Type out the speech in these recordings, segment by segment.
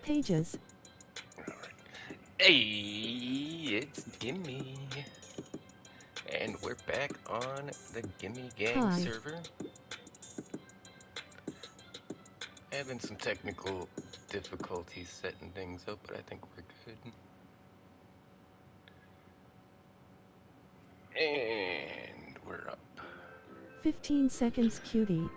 Pages. Hey, it's Gimme, and we're back on the GimmieGang Hi. server. Having some technical difficulties setting things up, but I think we're good. And we're up. 15 seconds cutie.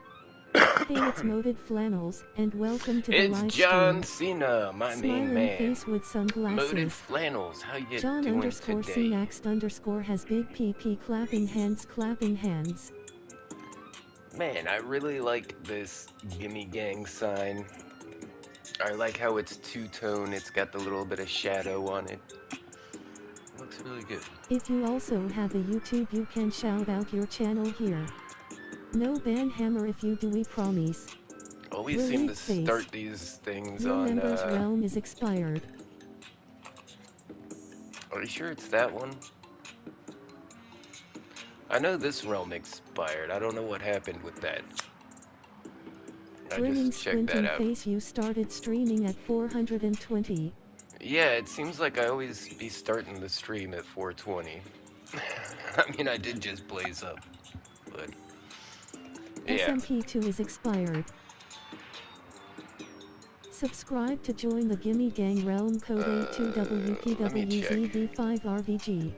Hey, it's Moated Flannels, and welcome to the It's live John stream. Cena, my main Smiling man. face with Moated sunglasses. Flannels, how you John doing underscore today? Cenaxt underscore has big PP clapping hands clapping hands. Man, I really like this GimmieGang sign. I like how it's two-tone, it's got the little bit of shadow on it. Looks really good. If you also have a YouTube you can shout out your channel here. No ban hammer if you do we promise. Always seem to Relieved face. start these things Your on, members realm is expired. are you sure it's that one? I know this realm expired. I don't know what happened with that. I Grinning just checked that squinting out. face you started streaming at 420. Yeah, it seems like I always be starting the stream at 420. I mean, I did just blaze up, but yeah. SMP2 is expired. Subscribe to join the GimmieGang realm code Let me check. A2WPWZV5RVG.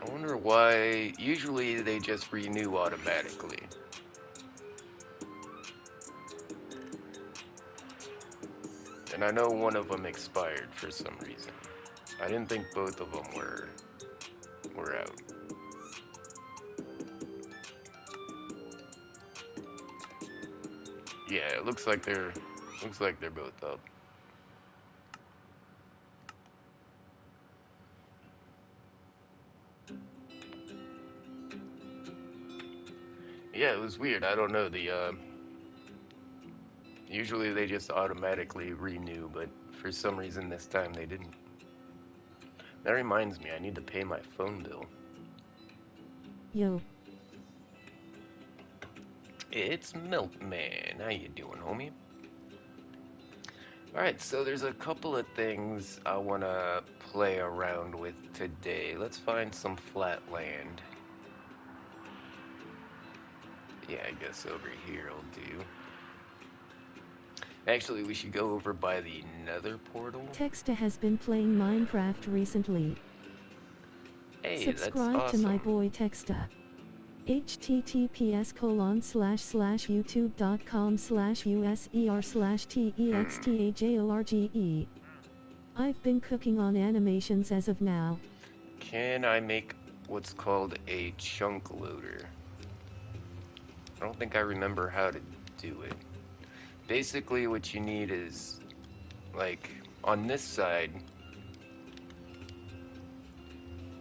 I wonder why. Usually they just renew automatically. And I know one of them expired for some reason. I didn't think both of them were out. Yeah, it looks like they're both up. Yeah, it was weird. I don't know. Usually they just automatically renew, but for some reason this time they didn't. That reminds me, I need to pay my phone bill. Yo. It's Milkman. How you doing, homie? Alright, so there's a couple of things I want to play around with today. Let's find some flat land. Yeah, I guess over here will do. Actually, we should go over by the Nether portal. Texta has been playing Minecraft recently. Hey, that's Subscribe to my awesome. boy Texta. https://youtube.com/user/textajorge. I've been cooking on animations as of now. Can I make what's called a chunk loader? I don't think I remember how to do it. Basically, what you need is, like, on this side,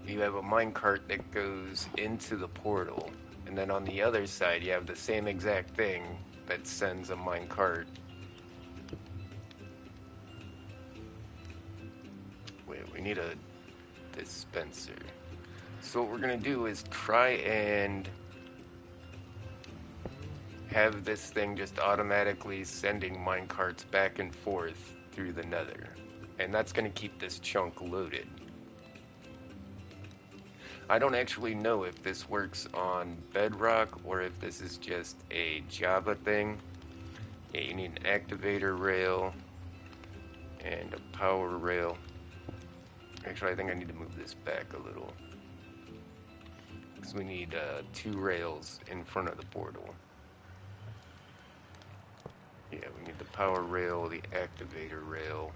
you have a minecart that goes into the portal. And then on the other side, you have the same exact thing that sends a minecart. Wait, we need a dispenser. So what we're gonna do is try and have this thing just automatically sending minecarts back and forth through the nether. And that's gonna keep this chunk loaded. I don't actually know if this works on Bedrock or if this is just a Java thing. Yeah, you need an activator rail and a power rail. Actually, I think I need to move this back a little, because we need 2 rails in front of the portal. Yeah, we need the power rail, the activator rail.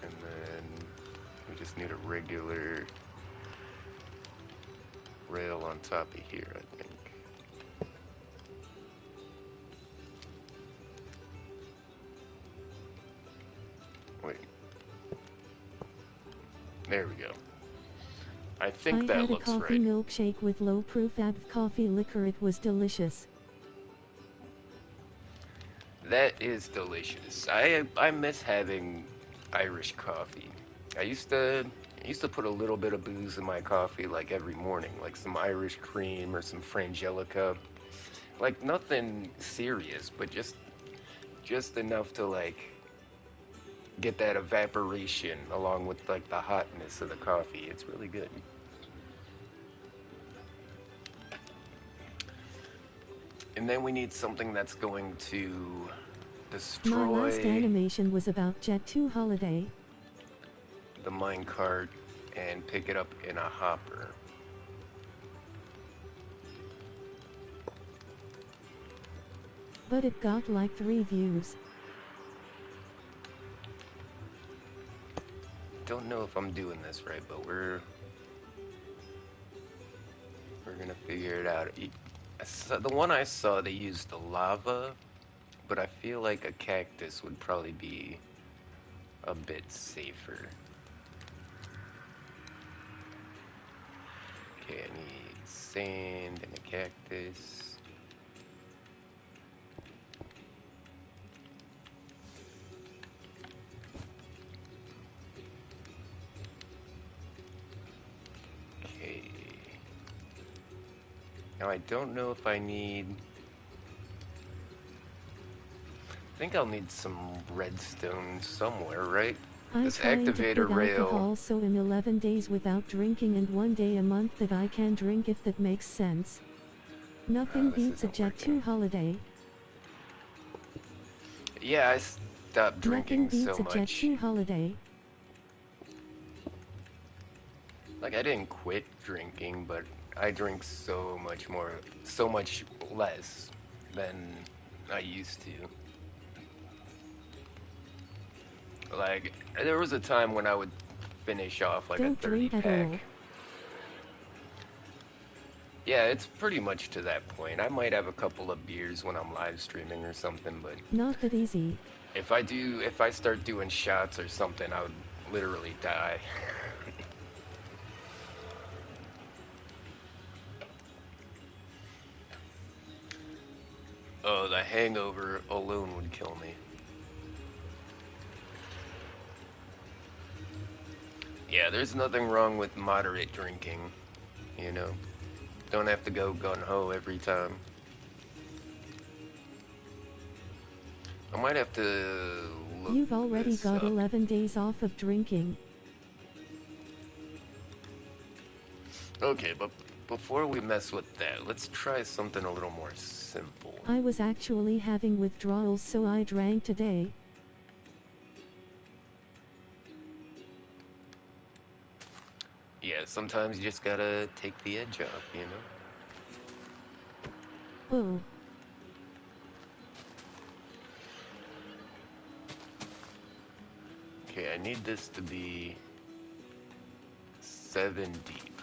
And then we just need a regular rail on top of here, I think. Wait. There we go. I think I that had a looks coffee right. milkshake with low proof AB coffee liquor. It was delicious. That is delicious. I miss having Irish coffee. I used to I used to put a little bit of booze in my coffee like every morning, like some Irish cream or some Frangelica. Like nothing serious, but just enough to like get that evaporation along with like the hotness of the coffee. It's really good. And then we need something that's going to My last destroy animation was about Jet 2 Holiday. the minecart and pick it up in a hopper. But it got like 3 views. Don't know if I'm doing this right, but we're gonna figure it out. The one I saw, they used the lava, but I feel like a cactus would probably be a bit safer. Okay, I need sand and a cactus. Okay. Now I don't know if I need... I think I'll need some redstone somewhere, right? I'm This trying to activator quit rail... alcohol so in 11 days without drinking and 1 day a month that I can drink, if that makes sense. Nothing this beats a isn't Jet working. 2 Holiday. Yeah, I stopped Nothing drinking beats so a Jet much. 2 Holiday. Like, I didn't quit drinking, but I drink so much more, so much less than I used to. Like, there was a time when I would finish off like a Don't 30 drink at pack. all. Yeah, it's pretty much to that point. I might have a couple of beers when I'm live streaming or something, but Not that easy. if I start doing shots or something, I would literally die. Oh, the hangover alone would kill me. Yeah, there's nothing wrong with moderate drinking, you know? Don't have to go gun-ho every time. I might have to look You've already this got up. 11 days off of drinking. Okay, but before we mess with that, let's try something a little more simple. I was actually having withdrawals, so I drank today. Yeah, sometimes you just gotta take the edge off, you know? Oh. Okay, I need this to be 7 deep.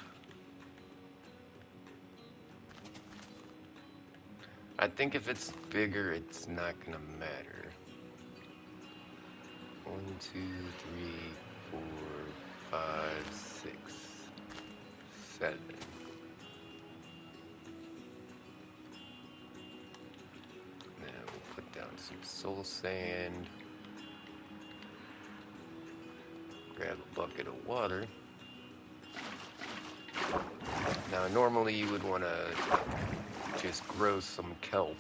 I think if it's bigger, it's not gonna matter. 1, 2, 3, 4, 5, 6, 7. Now we'll put down some soul sand. Grab a bucket of water. Now normally you would want to just grow some kelp,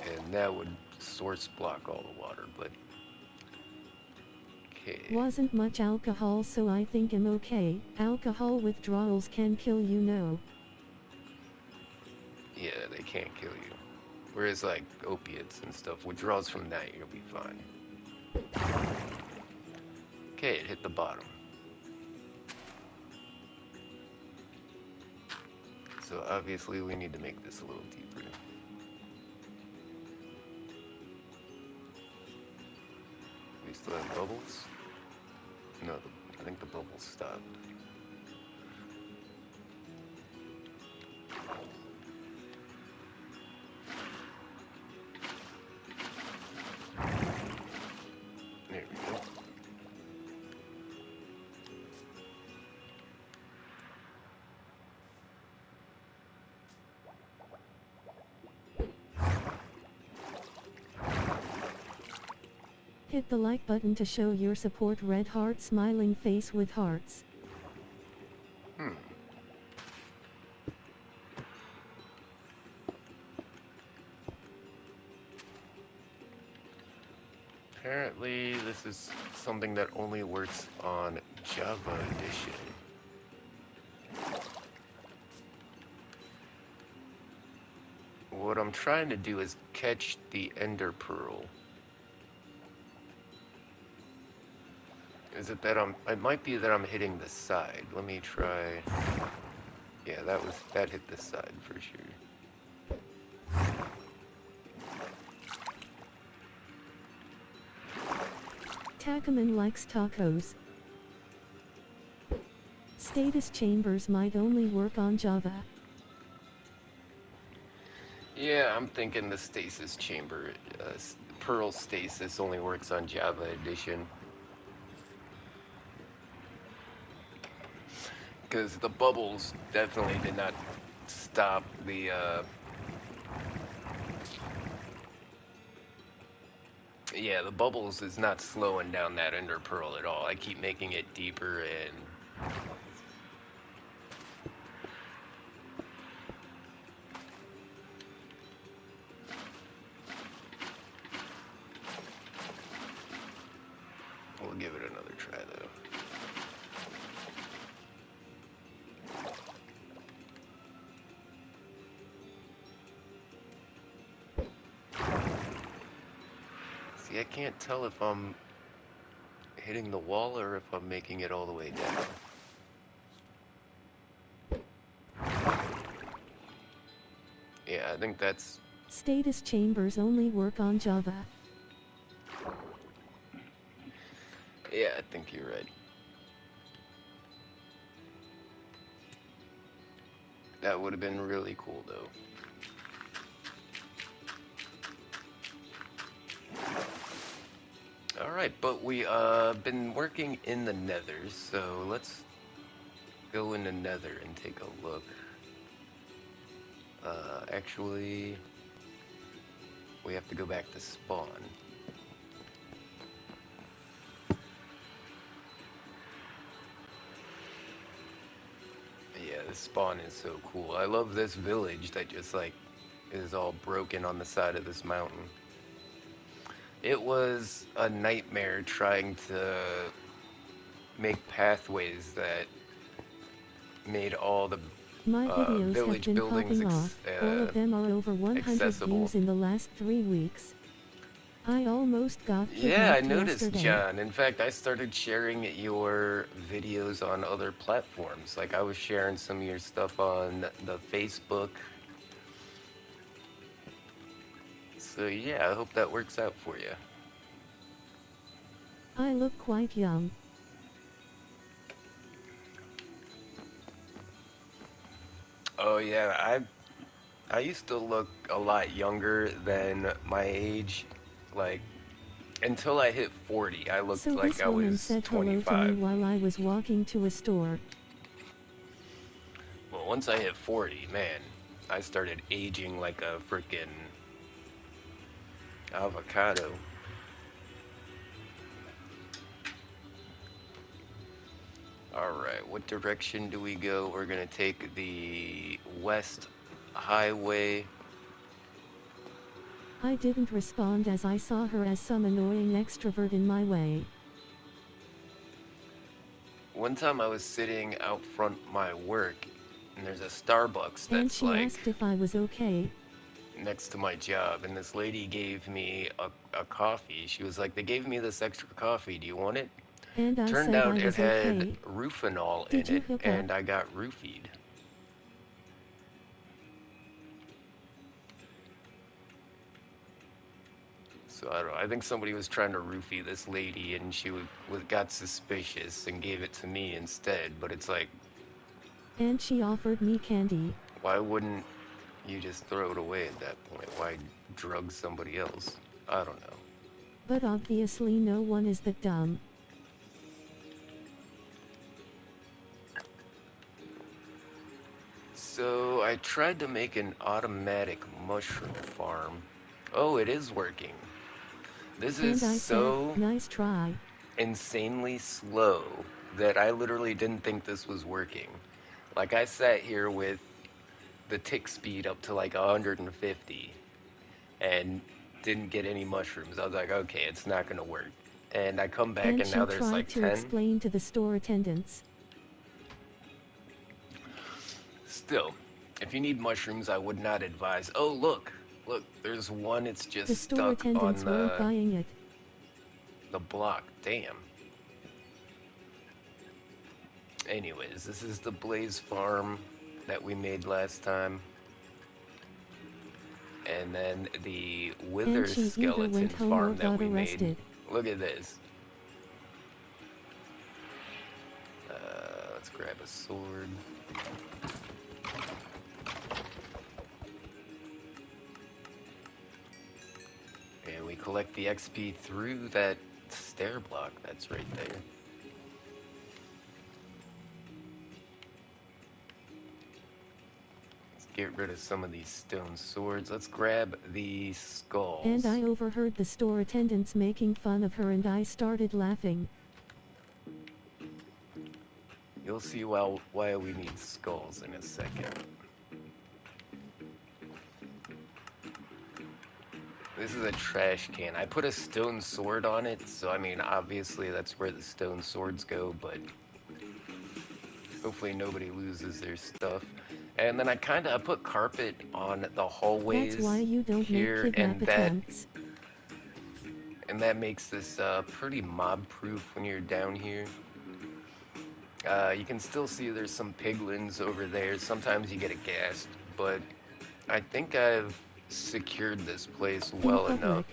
and that would source block all the water, but okay. Wasn't much alcohol, so I think I'm okay. Alcohol withdrawals can kill, you know. Yeah, they can't kill you. Whereas like opiates and stuff, withdrawals from that, you'll be fine. Okay, it hit the bottom. So obviously we need to make this a little deeper. We still have bubbles? No, I think the bubbles stopped. There we go. Hit the like button to show your support. Red heart smiling face with hearts. Apparently, this is something that only works on Java Edition. What I'm trying to do is catch the ender pearl. Is it that it might be that I'm hitting the side. Let me try. Yeah, that hit the side for sure. Tacaman likes tacos. Status chambers might only work on Java. Yeah, I'm thinking the stasis chamber, Pearl stasis only works on Java Edition. Because the bubbles definitely did not stop the, yeah, the bubbles is not slowing down that ender pearl at all. I keep making it deeper and we'll give it another try though. See, I can't tell if I'm hitting the wall or if I'm making it all the way down. Yeah, I think that's... Status chambers only work on Java. Yeah, I think you're right. That would have been really cool though. Alright, but we been working in the nether, so let's go into nether and take a look. Actually, we have to go back to spawn. Yeah, this spawn is so cool. I love this village that just like is all broken on the side of this mountain. It was a nightmare trying to make pathways that made all the My videos have village been buildings popping off. All of them are over 100 accessible. views in the last 3 weeks. I almost got Yeah, I kidnapped noticed, yesterday. John. In fact, I started sharing your videos on other platforms. Like, I was sharing some of your stuff on the Facebook. So, yeah, I hope that works out for you. I look quite young. Oh, yeah, I used to look a lot younger than my age. Like, until I hit 40, I looked So like this I woman was said hello to me 25. while I was walking to a store. Well, once I hit 40, man, I started aging like a freaking avocado. Alright, what direction do we go? We're gonna take the west highway. I didn't respond as I saw her as some annoying extrovert in my way. One time I was sitting out front my work, and there's a Starbucks And that's she like asked if I was okay. next to my job, and this lady gave me a coffee. She was like, they gave me this extra coffee, do you want it? And I Turned said out I it was had okay. roofinol Did in you it, hook up? and I got roofied. So I don't know. I think somebody was trying to roofie this lady, and she got suspicious and gave it to me instead. But it's like, And she offered me candy. why wouldn't you just throw it away at that point? Why drug somebody else? I don't know. But obviously no one is that dumb. So I tried to make an automatic mushroom farm. Oh, it is working. This And is I so said, nice try. insanely slow that I literally didn't think this was working. Like, I sat here with the tick speed up to like 150 and didn't get any mushrooms. I was like, okay, it's not gonna work. And I come back And and now she there's tried like to 10. explain to the store attendants. Still, if you need mushrooms, I would not advise. Oh, look, there's one. It's The just store stuck attendants on weren't buying it. the block. Damn. Anyways, this is the Blaze Farm that we made last time. And then the And Wither she either Skeleton went home or farm that got we made. arrested. Look at this. Let's grab a sword. And we collect the XP through that stair block that's right there. Let's get rid of some of these stone swords. Let's grab the skulls. And I overheard the store attendants making fun of her and I started laughing. You'll see why we need skulls in a second. This is a trash can. I put a stone sword on it, so I mean, obviously that's where the stone swords go, but hopefully nobody loses their stuff. And then I put carpet on the hallways. That's why you don't here, make kidnap attempts. And that makes this pretty mob-proof when you're down here. You can still see there's some piglins over there. Sometimes you get a ghast, but I think I've secured this place well enough.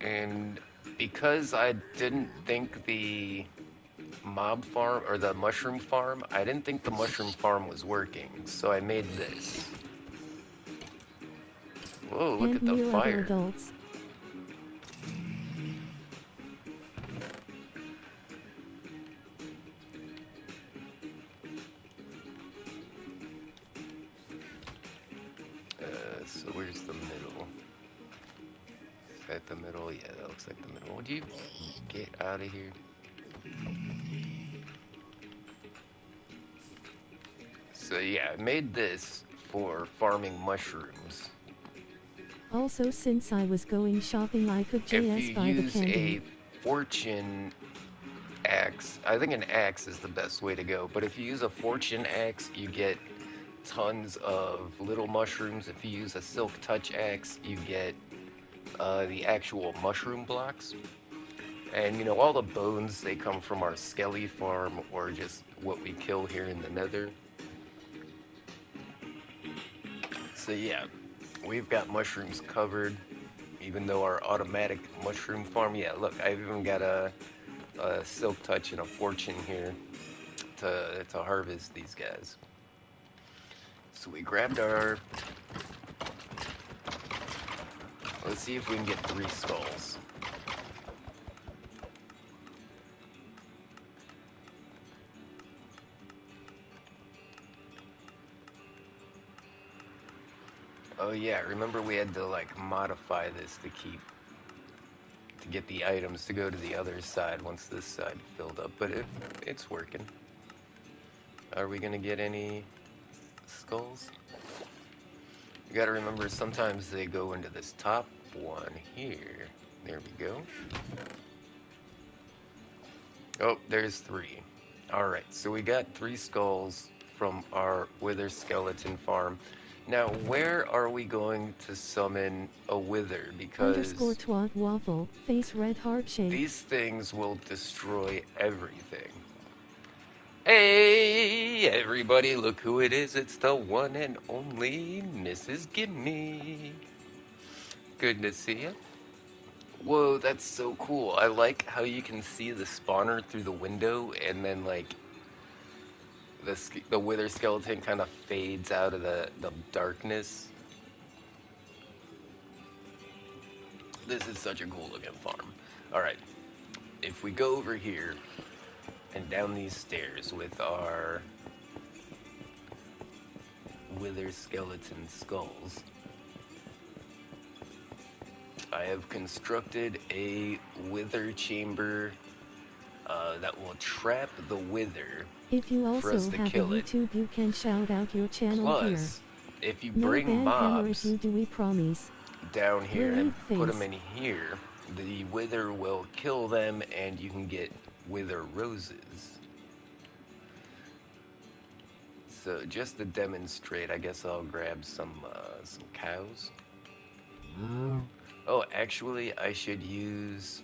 And because I didn't think the mob farm or the mushroom farm, I didn't think the mushroom farm was working, so I made this. Whoa, look at the fire. Adults. So where's the middle? Is that the middle? Yeah, that looks like the middle. Would you get out of here? So yeah, I made this for farming mushrooms. Also, since I was going shopping, I could JS buy the candy. If you use a fortune axe, I think an axe is the best way to go, but if you use a fortune axe, you get tons of little mushrooms. If you use a silk touch axe, you get the actual mushroom blocks. And you know, all the bones, they come from our skelly farm or just what we kill here in the nether. So yeah, we've got mushrooms covered, even though our automatic mushroom farm, yeah, look, I've even got a silk touch and a fortune here to harvest these guys. So we grabbed our, let's see if we can get 3 skulls. Oh yeah, remember we had to like modify this to get the items to go to the other side once this side filled up, but it's working. Are we gonna get any skulls? You gotta remember, sometimes they go into this top one here. There we go. Oh, there's 3. Alright, so we got 3 skulls from our Wither Skeleton farm. Now, where are we going to summon a Wither? Because _twat waffle, face red heart shape. These things will destroy everything. Hey, everybody, look who it is. It's the one and only Mrs. Gimme. Good to see you. Whoa, that's so cool. I like how you can see the spawner through the window, and then, like, the Wither Skeleton kind of fades out of the darkness. This is such a cool looking farm. Alright, if we go over here and down these stairs with our Wither Skeleton skulls, I have constructed a wither chamber that will trap the wither If you for us also to have a kill it. YouTube, you can shout out your channel here. Plus, if you No bring ban hammer if mobs you do, we promise. down here and Relief put them face. in here, the wither will kill them and you can get wither roses. So just to demonstrate, I guess I'll grab some cows. Oh, actually, I should use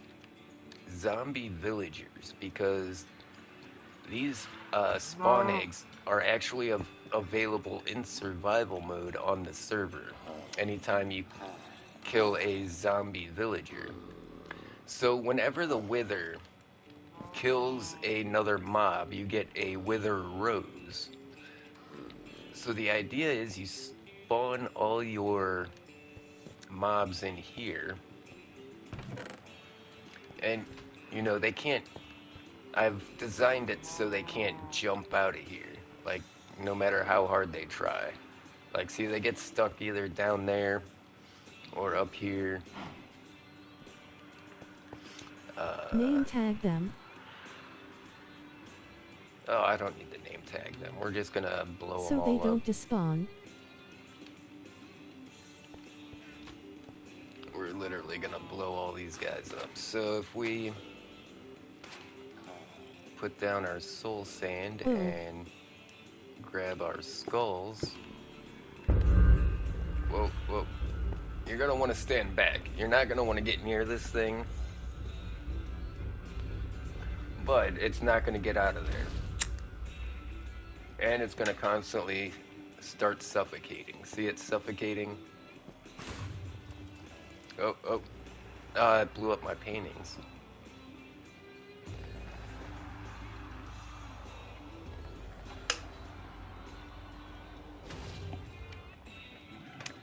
zombie villagers because these spawn eggs are actually available in survival mode on the server anytime you kill a zombie villager. So whenever the wither kills another mob, you get a wither rose. So the idea is you spawn all your mobs in here, and you know they can't. I've designed it so they can't jump out of here, like no matter how hard they try. Like, see, they get stuck either down there or up here. Name tag them. Oh, I don't need to name tag them. We're just gonna blow them So they all up. don't despawn. We're literally gonna blow all these guys up. So if we put down our soul sand and grab our skulls. Whoa, whoa. You're gonna want to stand back. You're not gonna want to get near this thing. But it's not gonna get out of there. And it's gonna constantly start suffocating. See it suffocating? Oh, oh. It blew up my paintings.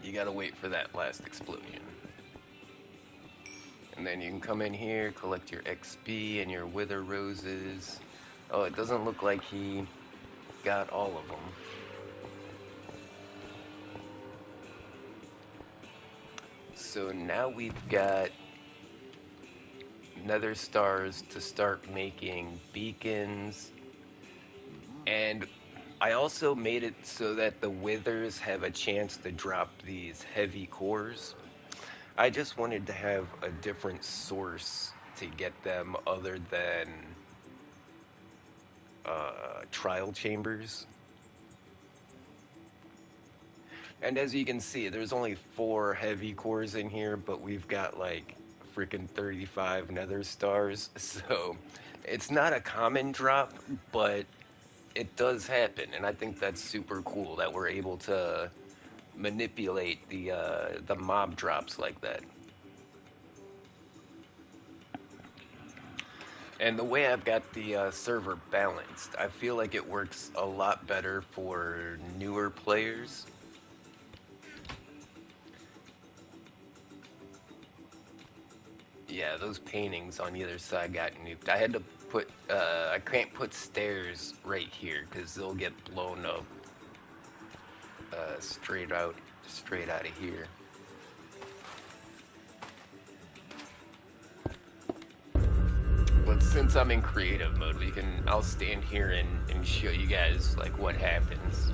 You gotta wait for that last explosion. And then you can come in here, collect your XP and your wither roses. Oh, it doesn't look like he got all of them. So now we've got nether stars to start making beacons. And I also made it so that the withers have a chance to drop these heavy cores. I just wanted to have a different source to get them other than trial chambers. And as you can see, there's only 4 heavy cores in here, but we've got like freaking 35 nether stars. So it's not a common drop, but it does happen. And I think that's super cool that we're able to manipulate the mob drops like that. And the way I've got the server balanced, I feel like it works a lot better for newer players. Yeah, those paintings on either side got nuked. I had to put, I can't put stairs right here because they'll get blown up straight out of here. But since I'm in creative mode, I'll stand here and show you guys like what happens.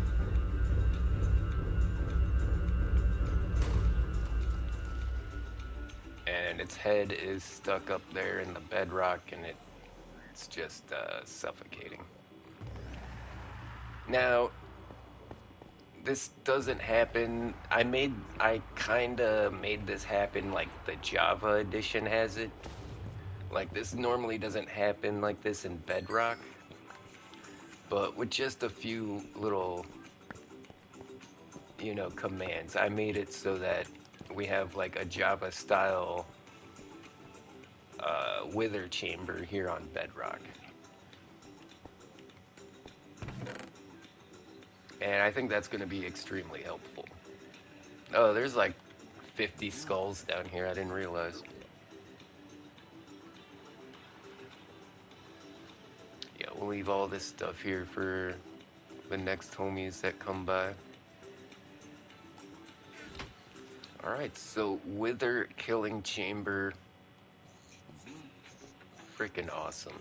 And its head is stuck up there in the bedrock, and it's just suffocating. Now, this doesn't happen. I kinda made this happen like the Java edition has it. Like, this normally doesn't happen like this in Bedrock, but with just a few little, you know, commands, I made it so that we have like a Java style wither chamber here on Bedrock. And I think that's going to be extremely helpful. Oh, there's like 50 skulls down here. I didn't realize. Yeah, we'll leave all this stuff here for the next homies that come by. Alright, so Wither Killing Chamber. Freaking awesome.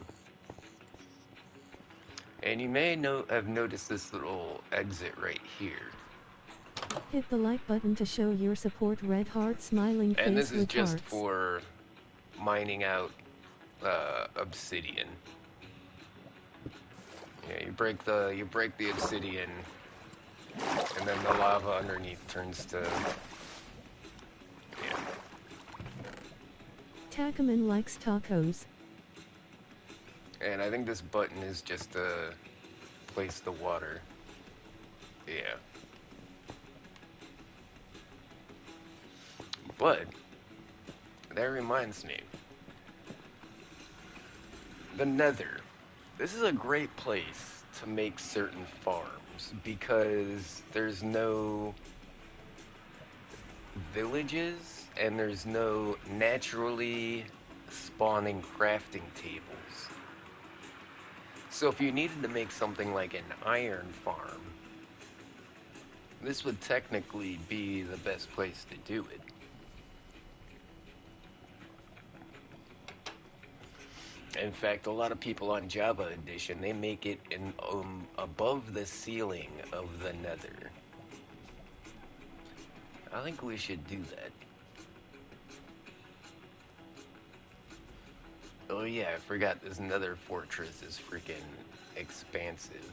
And you may have noticed this little exit right here. Hit the like button to show your support. Red heart smiling And face this is with just hearts. for mining out obsidian. Yeah, you break the obsidian, and then the lava underneath turns to, yeah. Takaman likes tacos. And I think this button is just to place the water. Yeah. But that reminds me, the Nether. This is a great place to make certain farms because there's no villages and there's no naturally spawning crafting tables. So if you needed to make something like an iron farm, this would technically be the best place to do it. In fact, a lot of people on Java Edition, they make it in above the ceiling of the Nether. I think we should do that. Oh yeah, I forgot this Nether fortress is freaking expansive.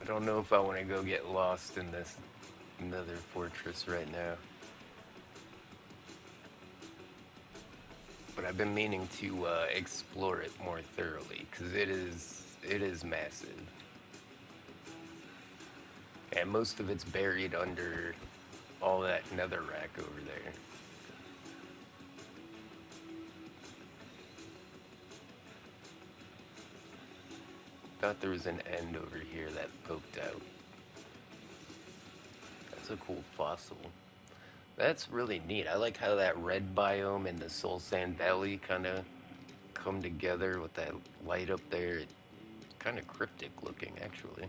I don't know if I want to go get lost in this Nether fortress right now. But I've been meaning to explore it more thoroughly because it is massive. And most of it's buried under all that netherrack over there. Thought there was an end over here that poked out. That's a cool fossil. That's really neat. I like how that red biome and the Soul Sand Valley kind of come together with that light up there. It's kind of cryptic looking, actually.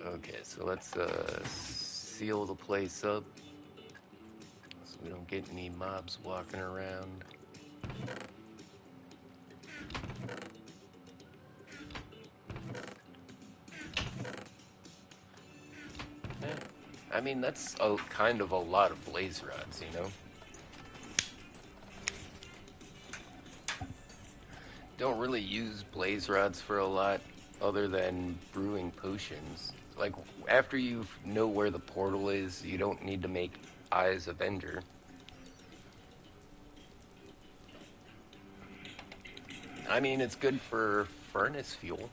Okay, so let's seal the place up so we don't get any mobs walking around. Yeah. I mean, that's a kind of a lot of blaze rods, you know? Don't really use blaze rods for a lot other than brewing potions. Like, after you know where the portal is, you don't need to make Eyes of Ender. I mean, it's good for furnace fuel.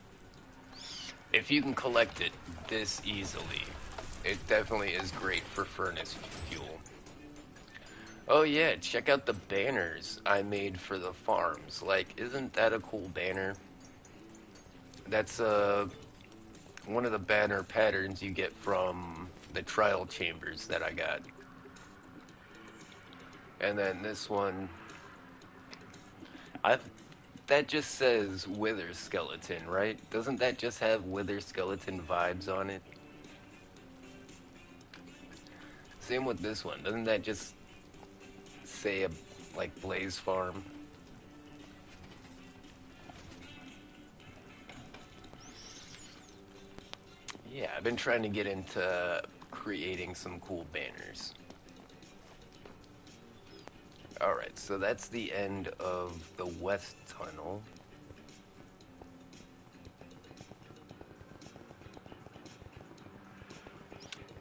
If you can collect it this easily, it definitely is great for furnace fuel. Oh yeah, check out the banners I made for the farms. Like, isn't that a cool banner? That's one of the banner patterns you get from the trial chambers that I got. And then this one, I that just says Wither Skeleton, right? Doesn't that just have Wither Skeleton vibes on it? Same with this one. Doesn't that just say like Blaze Farm? Yeah, I've been trying to get into creating some cool banners. Alright, so that's the end of the west tunnel.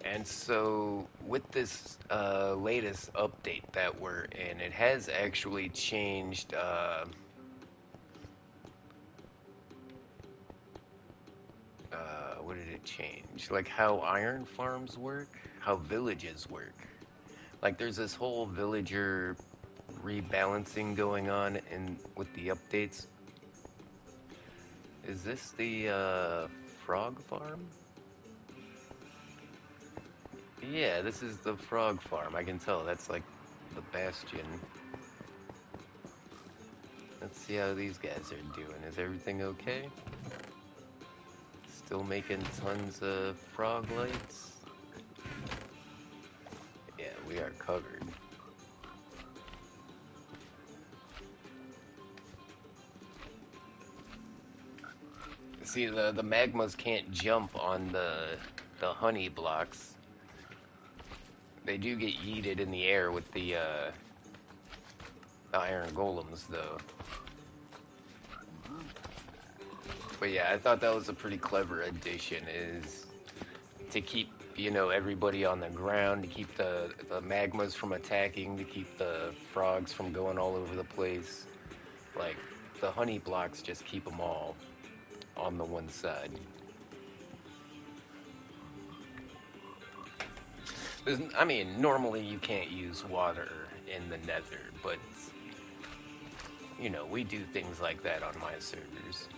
And so, with this latest update that we're in, it has actually changed what did it change? Like how iron farms work, how villages work. Like there's this whole villager rebalancing going on in with the updates. Is this the frog farm? Yeah, this is the frog farm. I can tell that's like the bastion. Let's see how these guys are doing. Is everything okay? Still making tons of frog lights? Yeah, we are covered. See, the magmas can't jump on the honey blocks. They do get yeeted in the air with the iron golems, though. But yeah, I thought that was a pretty clever addition, is to keep, you know, everybody on the ground, to keep the magmas from attacking, to keep the frogs from going all over the place. Like, the honey blocks just keep them all on the one side. I mean, normally you can't use water in the nether, but, you know, we do things like that on my servers.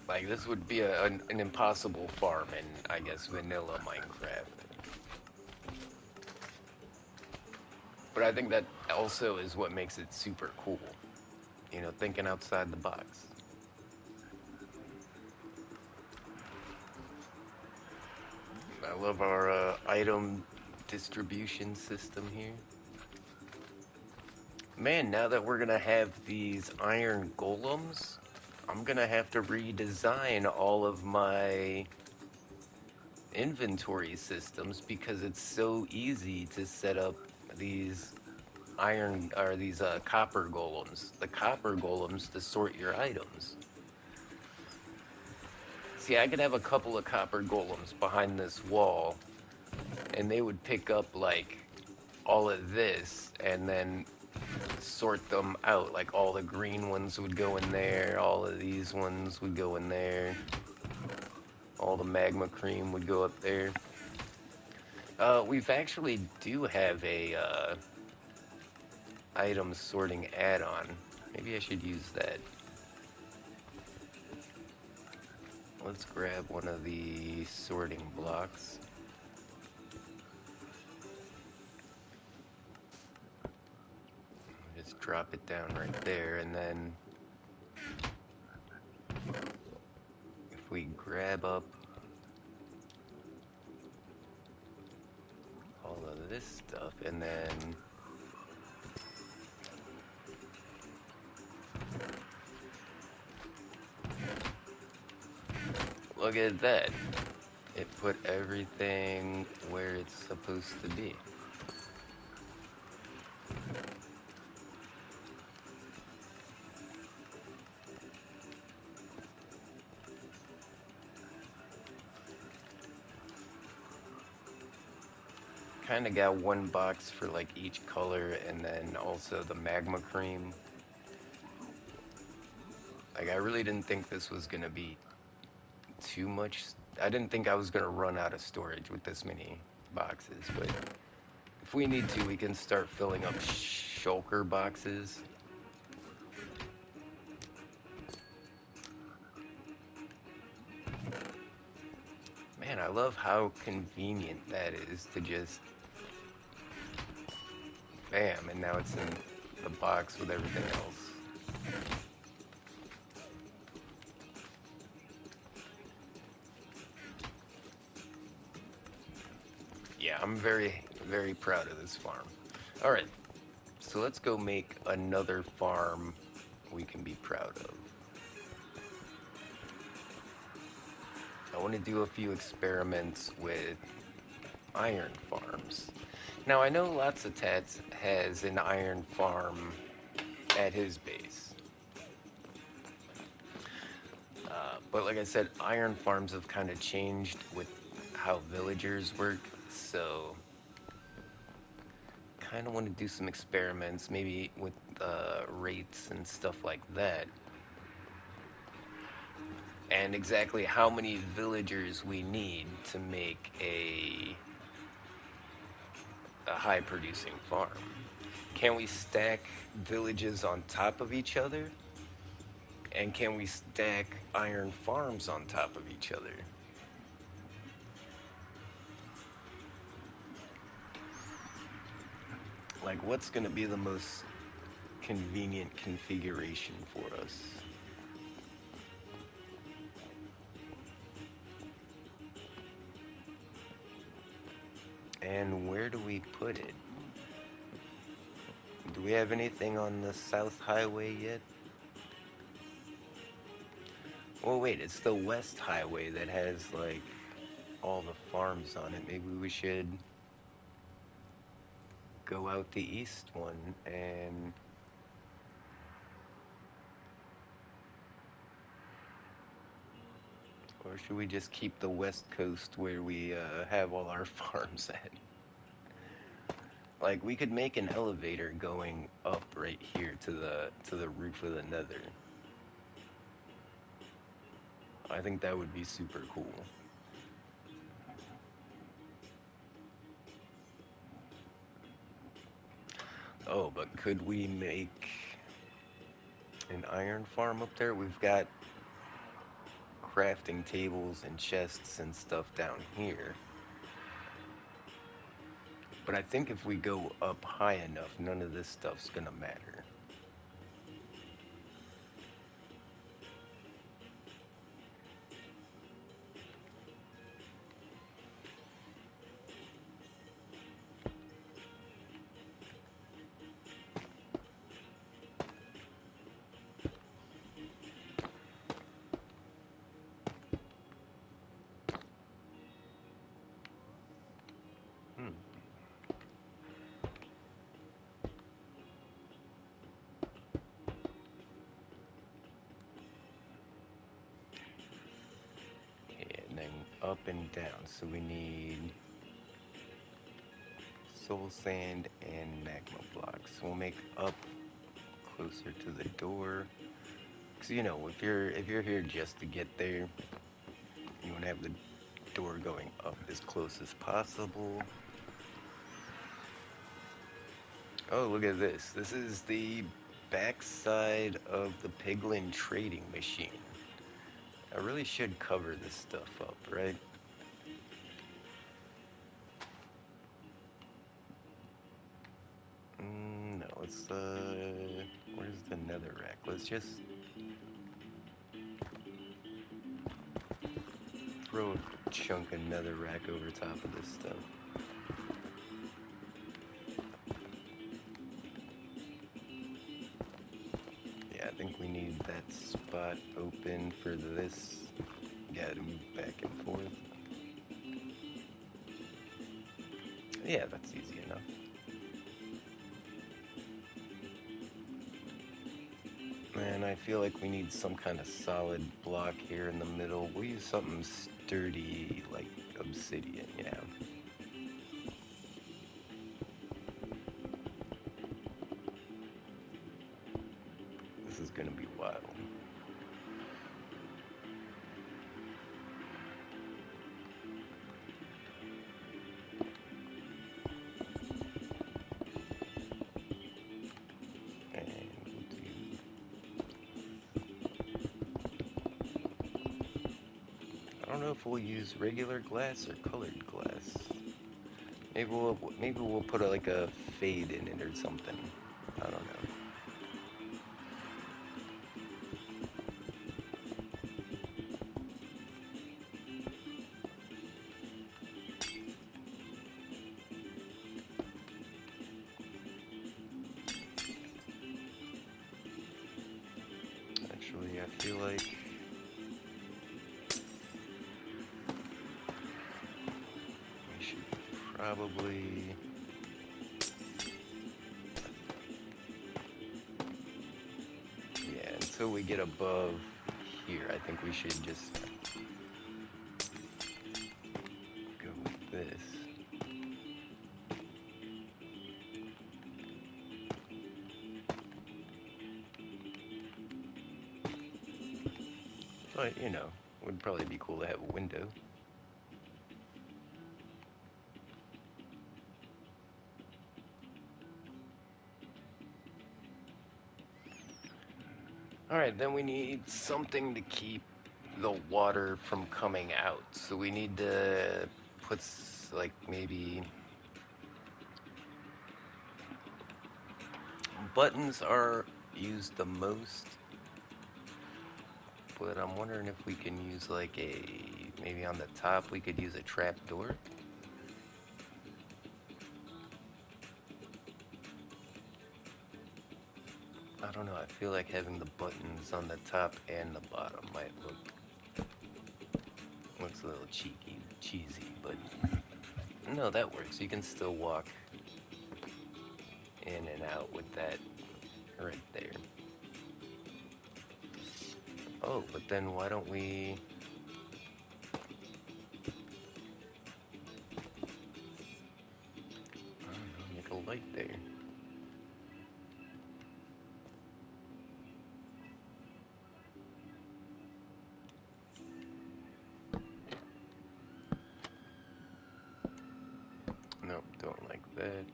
Like, this would be an impossible farm in, I guess, vanilla Minecraft. But I think that also is what makes it super cool. You know, thinking outside the box. I love our item distribution system here. Man, now that we're gonna have these iron golems, I'm gonna have to redesign all of my inventory systems because it's so easy to set up these iron or these copper golems. The copper golems to sort your items. See, I could have a couple of copper golems behind this wall, and they would pick up like all of this and then sort them out. Like all the green ones would go in there, all of these ones would go in there, all the magma cream would go up there. We've actually do have a item sorting add-on. Maybe I should use that. Let's grab one of the sorting blocks. Just drop it down right there, and then if we grab up all of this stuff, and then look at that. It put everything where it's supposed to be. Kind of got one box for like each color, and then also the magma cream. Like, I really didn't think this was gonna be too much. I didn't think I was gonna run out of storage with this many boxes, but if we need to, we can start filling up shulker boxes. Man, I love how convenient that is to just bam, and now it's in the box with everything else. Yeah, I'm very, very proud of this farm. Alright, so let's go make another farm we can be proud of. I want to do a few experiments with iron farms. Now, I know Lots of Tats has an iron farm at his base. But like I said, iron farms have kind of changed with how villagers work, so kind of want to do some experiments, maybe with rates and stuff like that. And exactly how many villagers we need to make a high producing farm. Can we stack villages on top of each other? And can we stack iron farms on top of each other? Like, what's going to be the most convenient configuration for us? And where do we put it? Do we have anything on the South Highway yet? Well, wait, it's the West Highway that has, like, all the farms on it. Maybe we should go out the east one and... Or should we just keep the West Coast where we have all our farms at? Like, we could make an elevator going up right here to the roof of the Nether. I think that would be super cool. Oh, but could we make an iron farm up there? We've got crafting tables and chests and stuff down here. But I think if we go up high enough, none of this stuff's gonna matter. Hmm. Okay, and then up and down. So we need soul sand and magma blocks. We'll make up closer to the door. Cause you know, if you're here just to get there, you want to have the door going up as close as possible. Oh, look at this. This is the backside of the piglin trading machine. I really should cover this stuff up, right? No, let's, where's the nether rack? Let's just throw a chunk of nether rack over top of this stuff. Yeah, I think we need that spot open for this. Gotta move back and forth. Yeah, that's easy enough. And I feel like we need some kind of solid block here in the middle. We'll use something sturdy, like obsidian, yeah. This is gonna be wild. And we'll do... I don't know if we'll use regular glass or colored glass. Maybe we'll put like a fade in it or something. I don't know. Actually, I feel like we should probably... Yeah, until we get above here, I think we should just go with this. But, you know, it would probably be cool to have a window. Alright, then we need something to keep the water from coming out. So we need to put, like, maybe... Buttons are used the most, but I'm wondering if we can use, like, maybe on the top we could use a trap door. I don't know, I feel like having the buttons on the top and the bottom might looks a little cheesy, but no, that works. You can still walk in and out with that right there. Oh, but then why don't we... I don't know, make a light there. Nope, don't like that.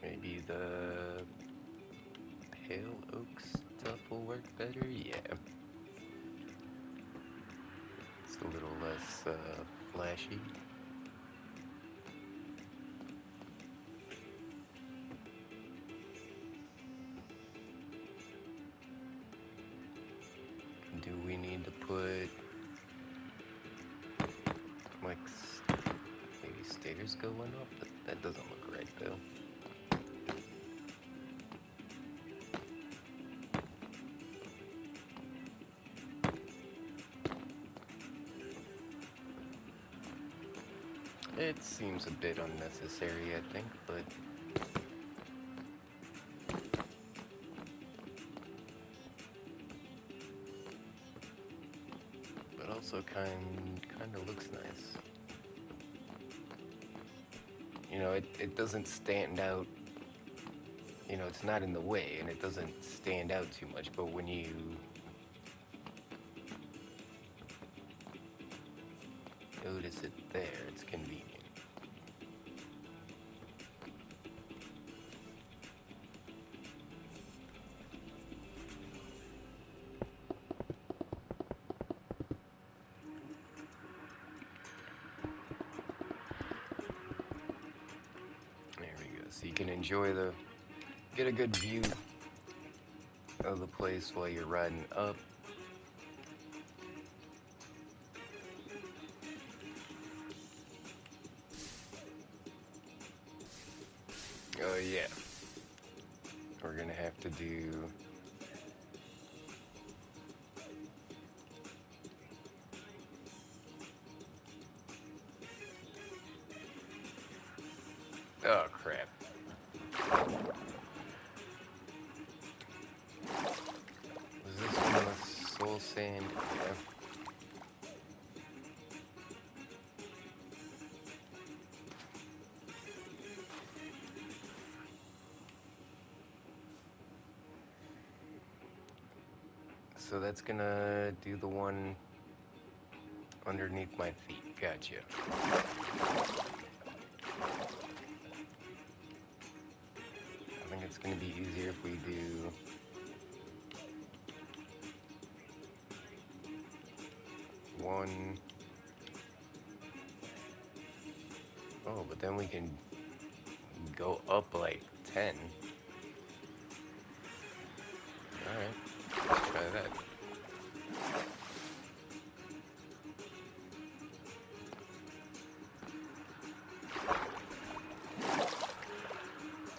Maybe the pale oak stuff will work better? Yeah. It's a little less flashy. Do we need to put like maybe stairs going up? That doesn't look right though. It seems a bit unnecessary, I think, but also kind of looks nice. You know, it doesn't stand out. You know, it's not in the way, and it doesn't stand out too much. But when you notice it there, it's convenient. There we go. So you can get a good view of the place while you're riding up. Oh yeah. We're gonna have to do... Oh crap. Was this one of the soul sand? Yeah. So that's gonna do the one underneath my feet. Gotcha. I think it's gonna be easier if we do one. Oh, but then we can go up like 10. Alright, let's try that.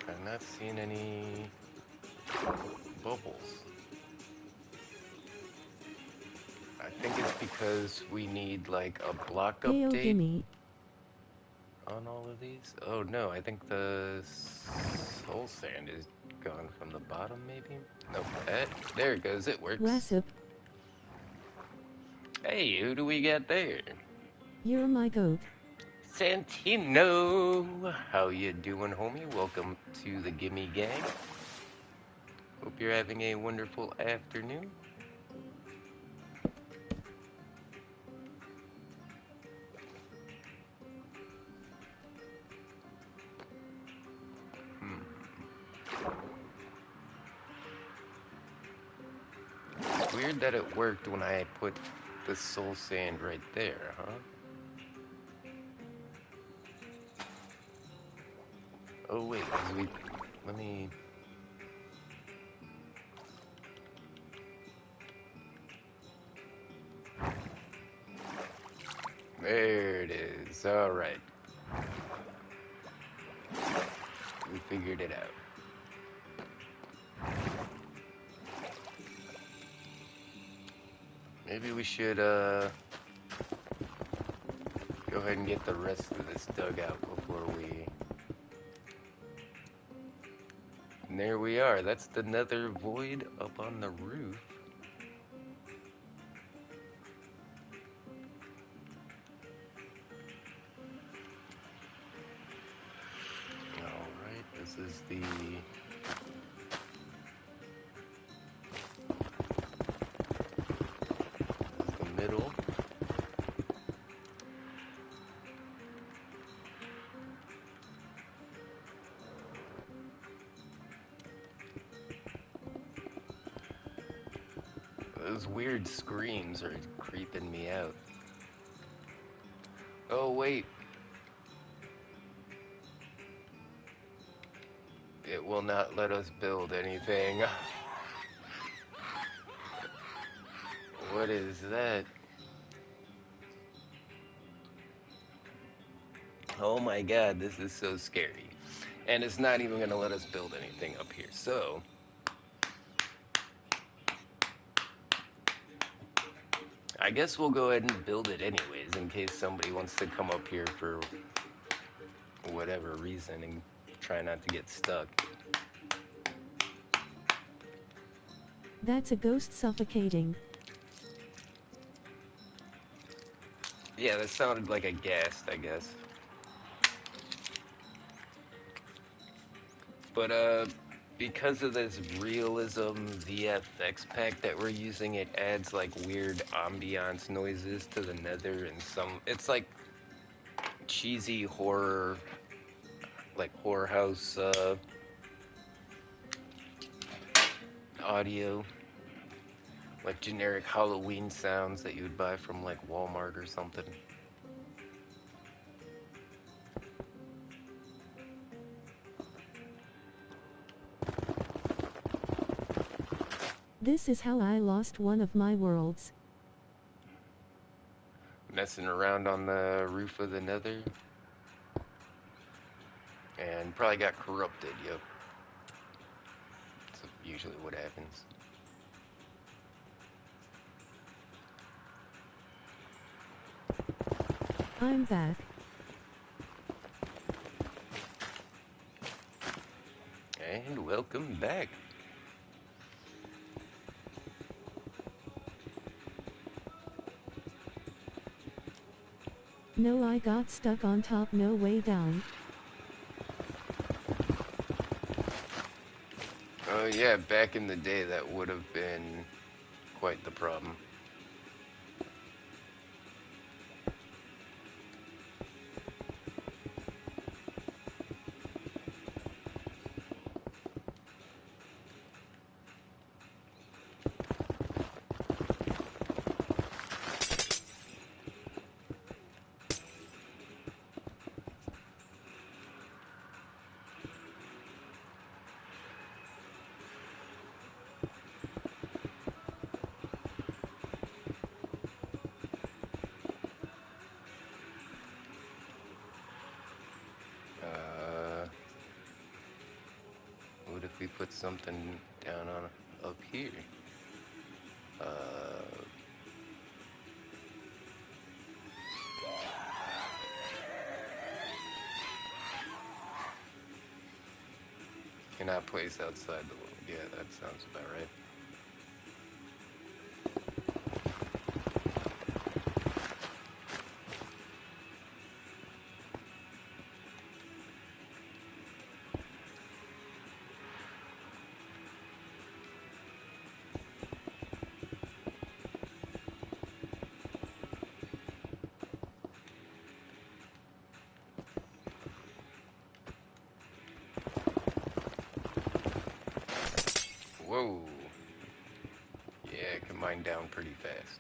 I'm not seeing any bubbles. I think it's because we need like a block Heyo update Gimmie. on all of these. Oh no, I think the soul sand is gone from the bottom maybe? Nope, there it goes, it works. What's up? Hey, who do we get there? You're my goat. Santino! How you doing, homie? Welcome to the Gimme Gang. Hope you're having a wonderful afternoon. weird that it worked when I put the soul sand right there, huh? Oh wait, 'cause let me... There it is, alright. We figured it out. Maybe we should, go ahead and get the rest of this dug out before we... And there we are, that's the nether void up on the roof. Alright, this is the middle. Those weird screams are creeping me out. Oh wait. It will not let us build anything. What is that? Oh my god, this is so scary. And it's not even gonna let us build anything up here, so... I guess we'll go ahead and build it anyways, in case somebody wants to come up here for whatever reason and try not to get stuck. That's a ghost suffocating. Yeah, that sounded like a ghast, I guess. But, because of this realism VFX pack that we're using, it adds like weird ambiance noises to the nether and some... It's like cheesy horror, like horror house, audio. Like generic Halloween sounds that you would buy from like Walmart or something. This is how I lost one of my worlds. Messing around on the roof of the nether. And probably got corrupted, yep. That's usually what happens. I'm back. And welcome back. No, I got stuck on top, no way down. Oh yeah, back in the day that would have been quite the problem. What if we put something down on up here? Cannot place outside the world. Yeah, that sounds about right. Whoa. Yeah, come find down pretty fast.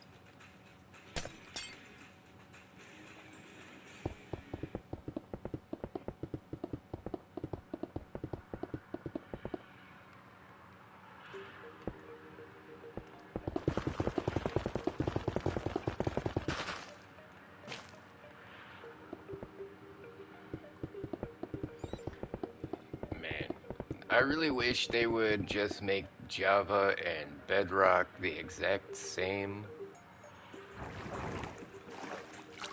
Man, I really wish they would just make Java and Bedrock the exact same.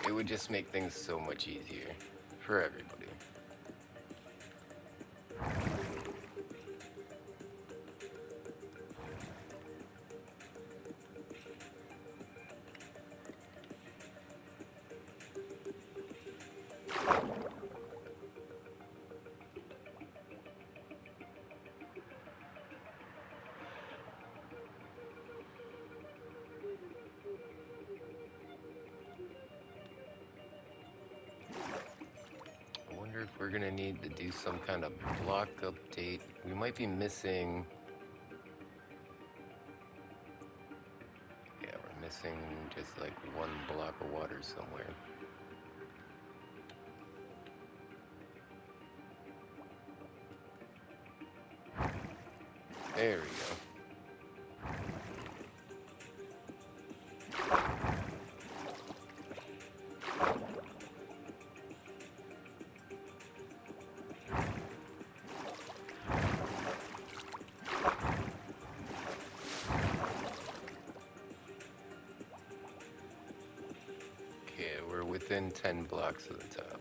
It would just make things so much easier for everybody. I wonder if we're gonna need to do some kind of block update. We might be missing. Yeah, we're missing just like one block of water somewhere. There we go. Okay, we're within 10 blocks of the top.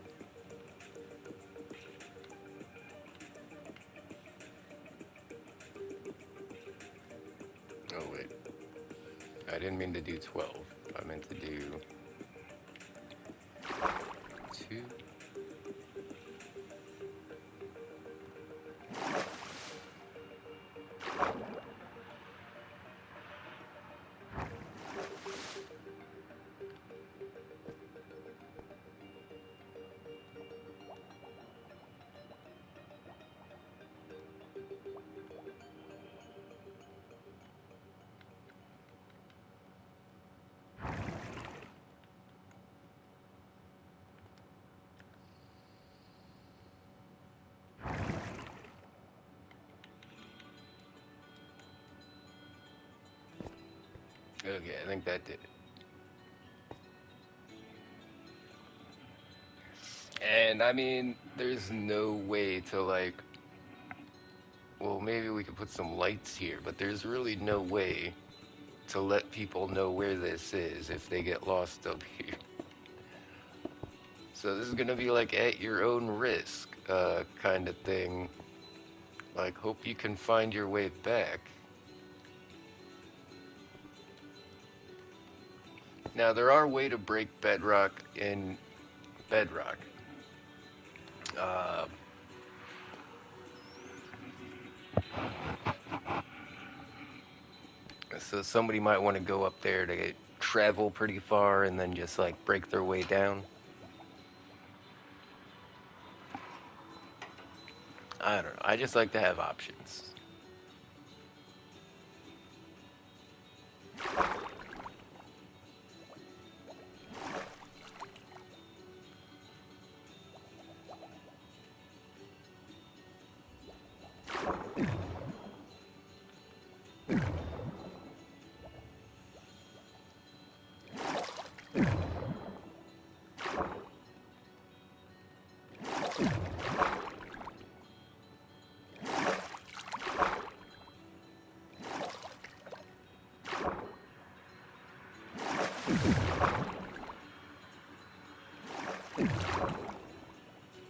Oh wait, I didn't mean to do 12. I meant to do 2. Okay, I think that did it. And I mean, there's no way to like, well, maybe we could put some lights here, but there's really no way to let people know where this is if they get lost up here. So this is gonna be like at your own risk, kind of thing. Like, hope you can find your way back. Now, there are ways to break bedrock in bedrock. Uh, so somebody might want to go up there to travel pretty far and then just like break their way down. I don't know. I just like to have options.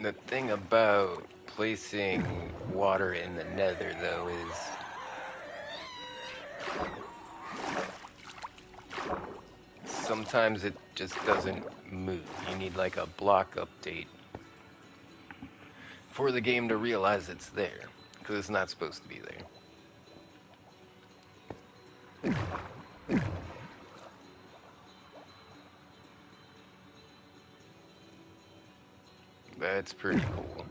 The thing about placing water in the nether, though, is sometimes it just doesn't move. You need like a block update for the game to realize it's there, because it's not supposed to be there. That's pretty cool.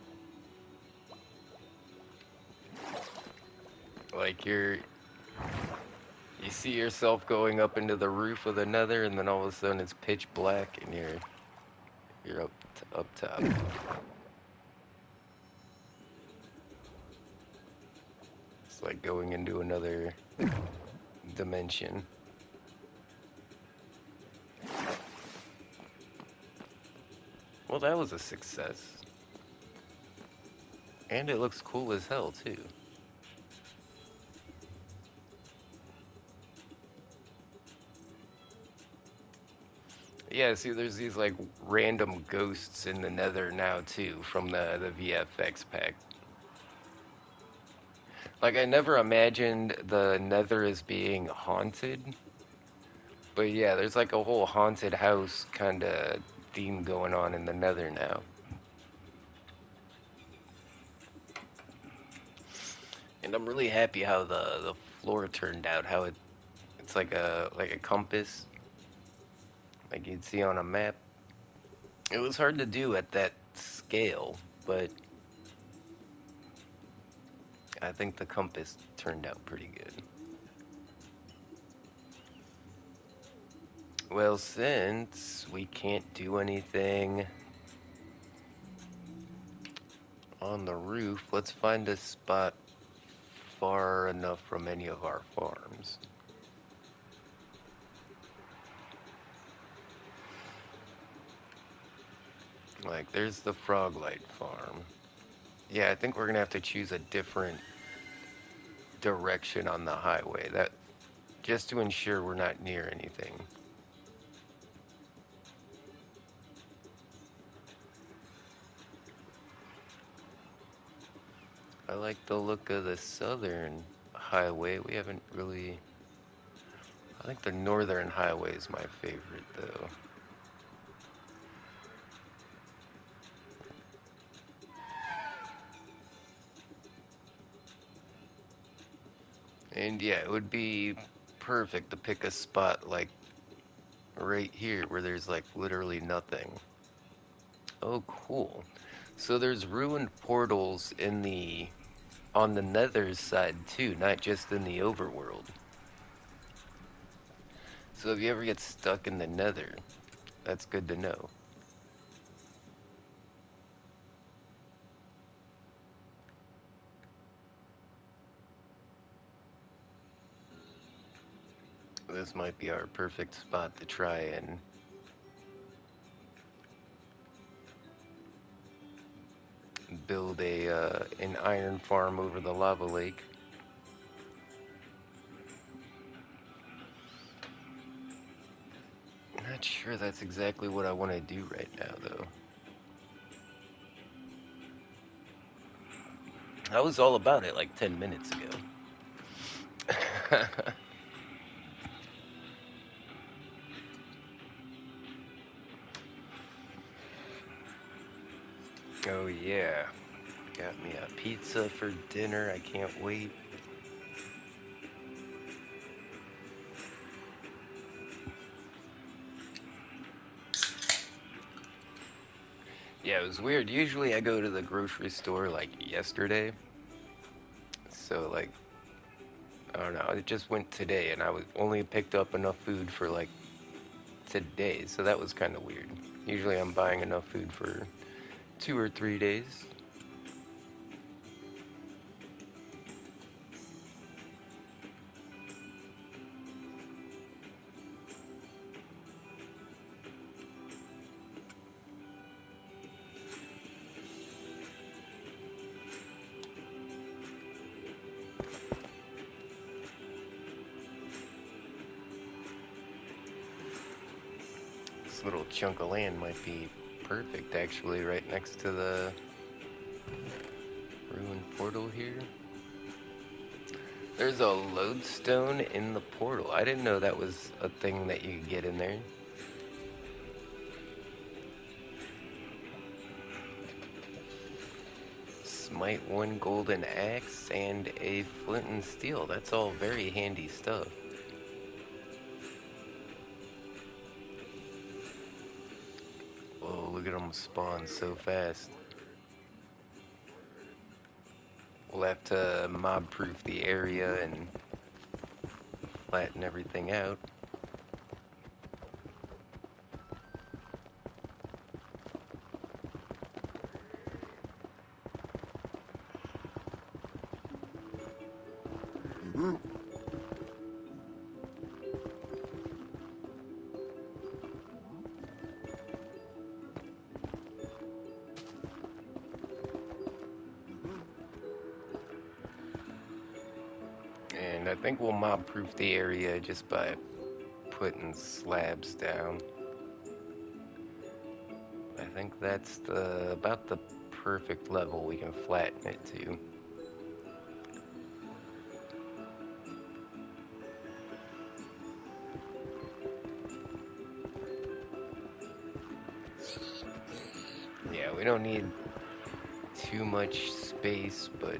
Like You see yourself going up into the roof of the nether, and then all of a sudden it's pitch black, and you're up top. It's like going into another dimension. Well, that was a success. And it looks cool as hell, too. Yeah, see, there's these, like, random ghosts in the nether now, too, from the VFX pack. Like, I never imagined the nether as being haunted. But yeah, there's, like, a whole haunted house kind of theme going on in the nether now. And I'm really happy how the floor turned out, how it's like a compass, like you'd see on a map. It was hard to do at that scale, but I think the compass turned out pretty good. Well, since we can't do anything on the roof, let's find a spot far enough from any of our farms. Like, there's the Froglight farm. Yeah, I think we're gonna have to choose a different direction on the highway. That just to ensure we're not near anything. I like the look of the southern highway. We haven't really... I think the northern highway is my favorite, though. And yeah, it would be perfect to pick a spot like right here where there's like literally nothing. Oh, cool. So there's ruined portals in the on the nether side too, not just in the overworld. So if you ever get stuck in the nether, that's good to know. This might be our perfect spot to try and build a an iron farm over the lava lake. Not sure that's exactly what I want to do right now, though. I was all about it like 10 minutes ago. Oh yeah, got me a pizza for dinner. I can't wait. Yeah, it was weird. Usually I go to the grocery store like yesterday. So like, I don't know, it just went today and I was only picked up enough food for like today. So that was kind of weird. Usually I'm buying enough food for 2 or 3 days. This little chunk of land might be perfect actually, right next to the ruined portal here. There's a lodestone in the portal. I didn't know that was a thing that you could get in there. Smite one golden axe and a flint and steel. That's all very handy stuff. Whoa, look at them spawn so fast. We'll have to mob proof the area and flatten everything out. And I think we'll mob-proof the area just by putting slabs down. I think that's about the perfect level we can flatten it to. Yeah, we don't need too much space, but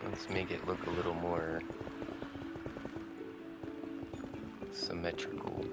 let's make it look a little more symmetrical.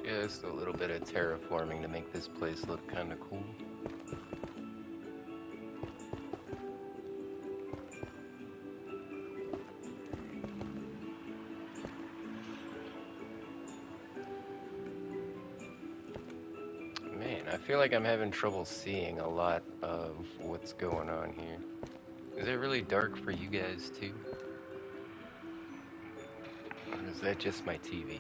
Just a little bit of terraforming to make this place look kind of cool. Man, I feel like I'm having trouble seeing a lot of what's going on here. Is it really dark for you guys too? Or is that just my TV?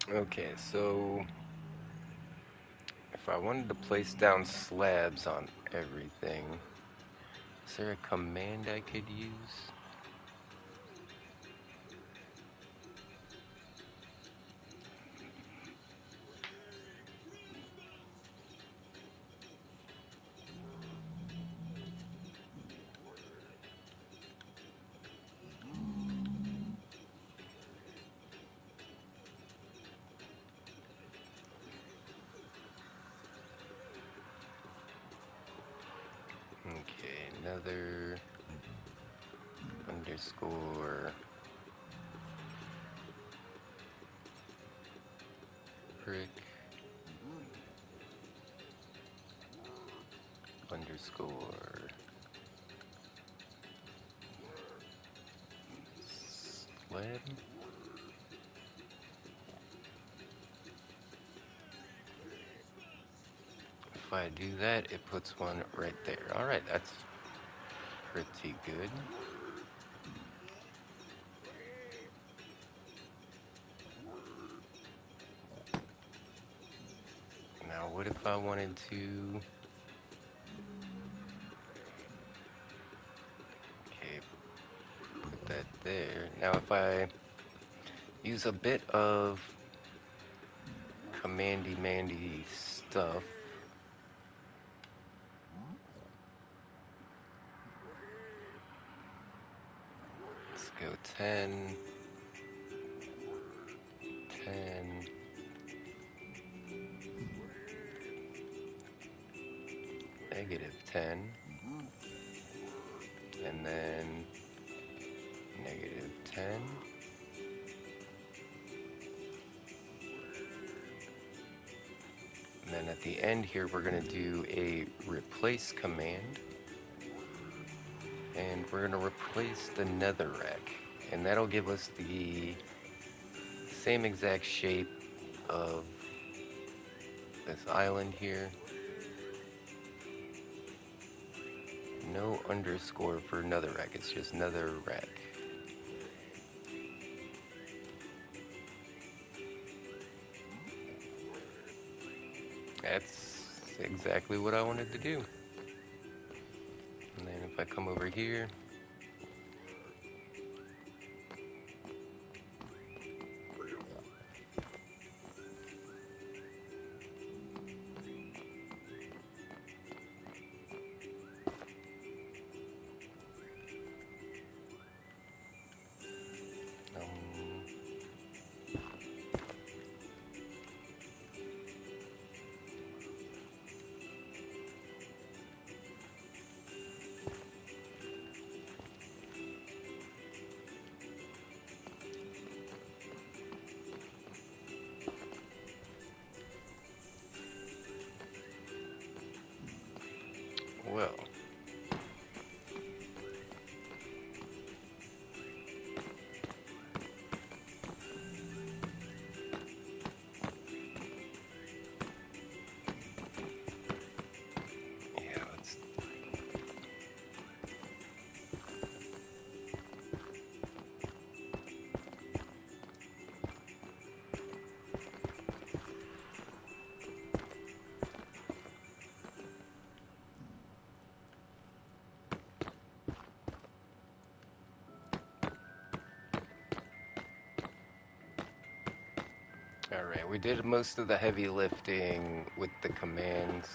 Okay, so if I wanted to place down slabs on everything, is there a command I could use? Okay, another underscore brick underscore slab. If I do that, it puts one right there. Alright, that's pretty good. Now, what if I wanted to... Okay, put that there. Now, if I use a bit of commandy-mandy stuff, let's go 10, 10, -10, and then -10. And then at the end here, we're going to do a replace command. And we're going to replace the netherrack. And that'll give us the same exact shape of this island here. no underscore for another rack, it's just another rack. That's exactly what I wanted to do. And then if I come over here, well, yeah, let's, alright, we did most of the heavy lifting with the commands.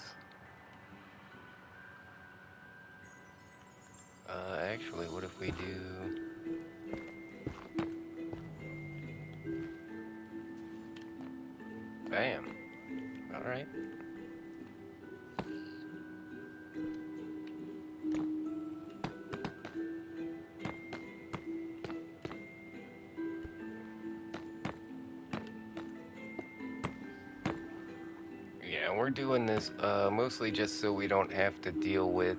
Actually, what if we do... Bam! Alright. Yeah, we're doing this mostly just so we don't have to deal with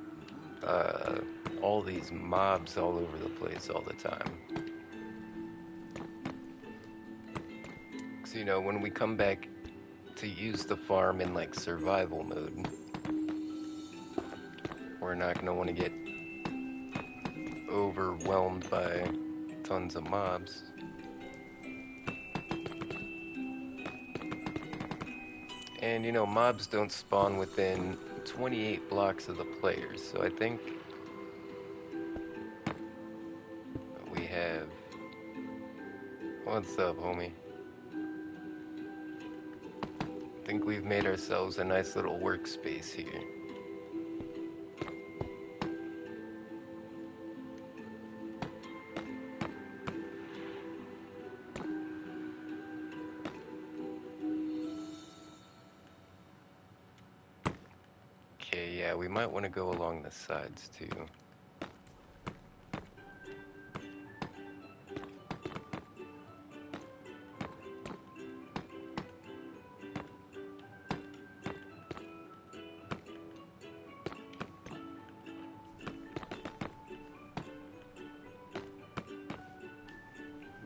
all these mobs all over the place all the time. So, you know, when we come back to use the farm in like survival mode, we're not going to want to get overwhelmed by tons of mobs. And you know, mobs don't spawn within 28 blocks of the players, so I think we have... What's up, homie? I think we've made ourselves a nice little workspace here. Okay, yeah, we might want to go along the sides too.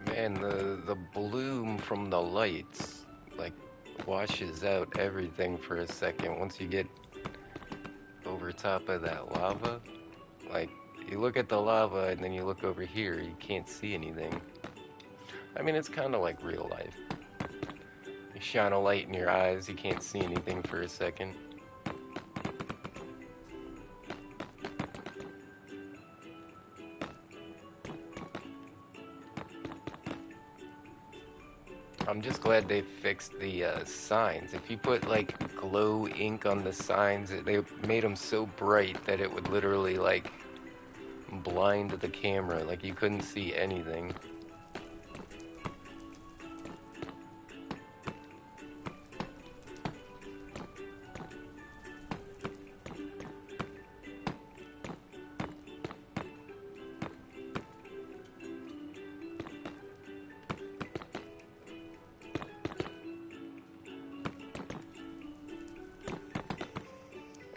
Man, the bloom from the lights, like, washes out everything for a second once you get over top of that lava. Like, you look at the lava and then you look over here, you can't see anything. I mean, it's kind of like real life. You shine a light in your eyes, you can't see anything for a second. I'm just glad they fixed the signs. If you put like glow ink on the signs, they made them so bright that it would literally like blind the camera, like you couldn't see anything.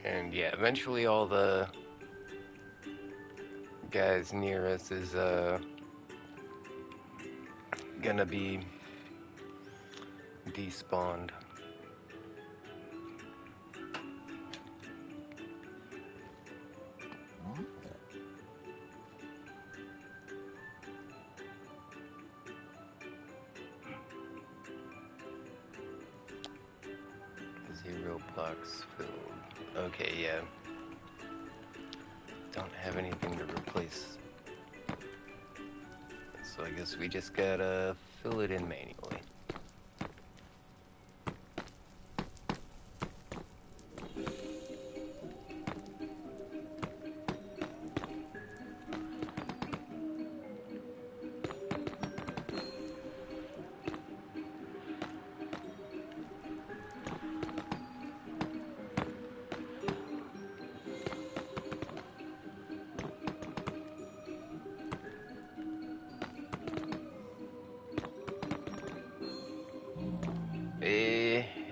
And yeah, eventually all the guys near us is gonna be despawned. no blocks filled. Okay, yeah. Don't have anything to replace. So I guess we just gotta fill it in manually.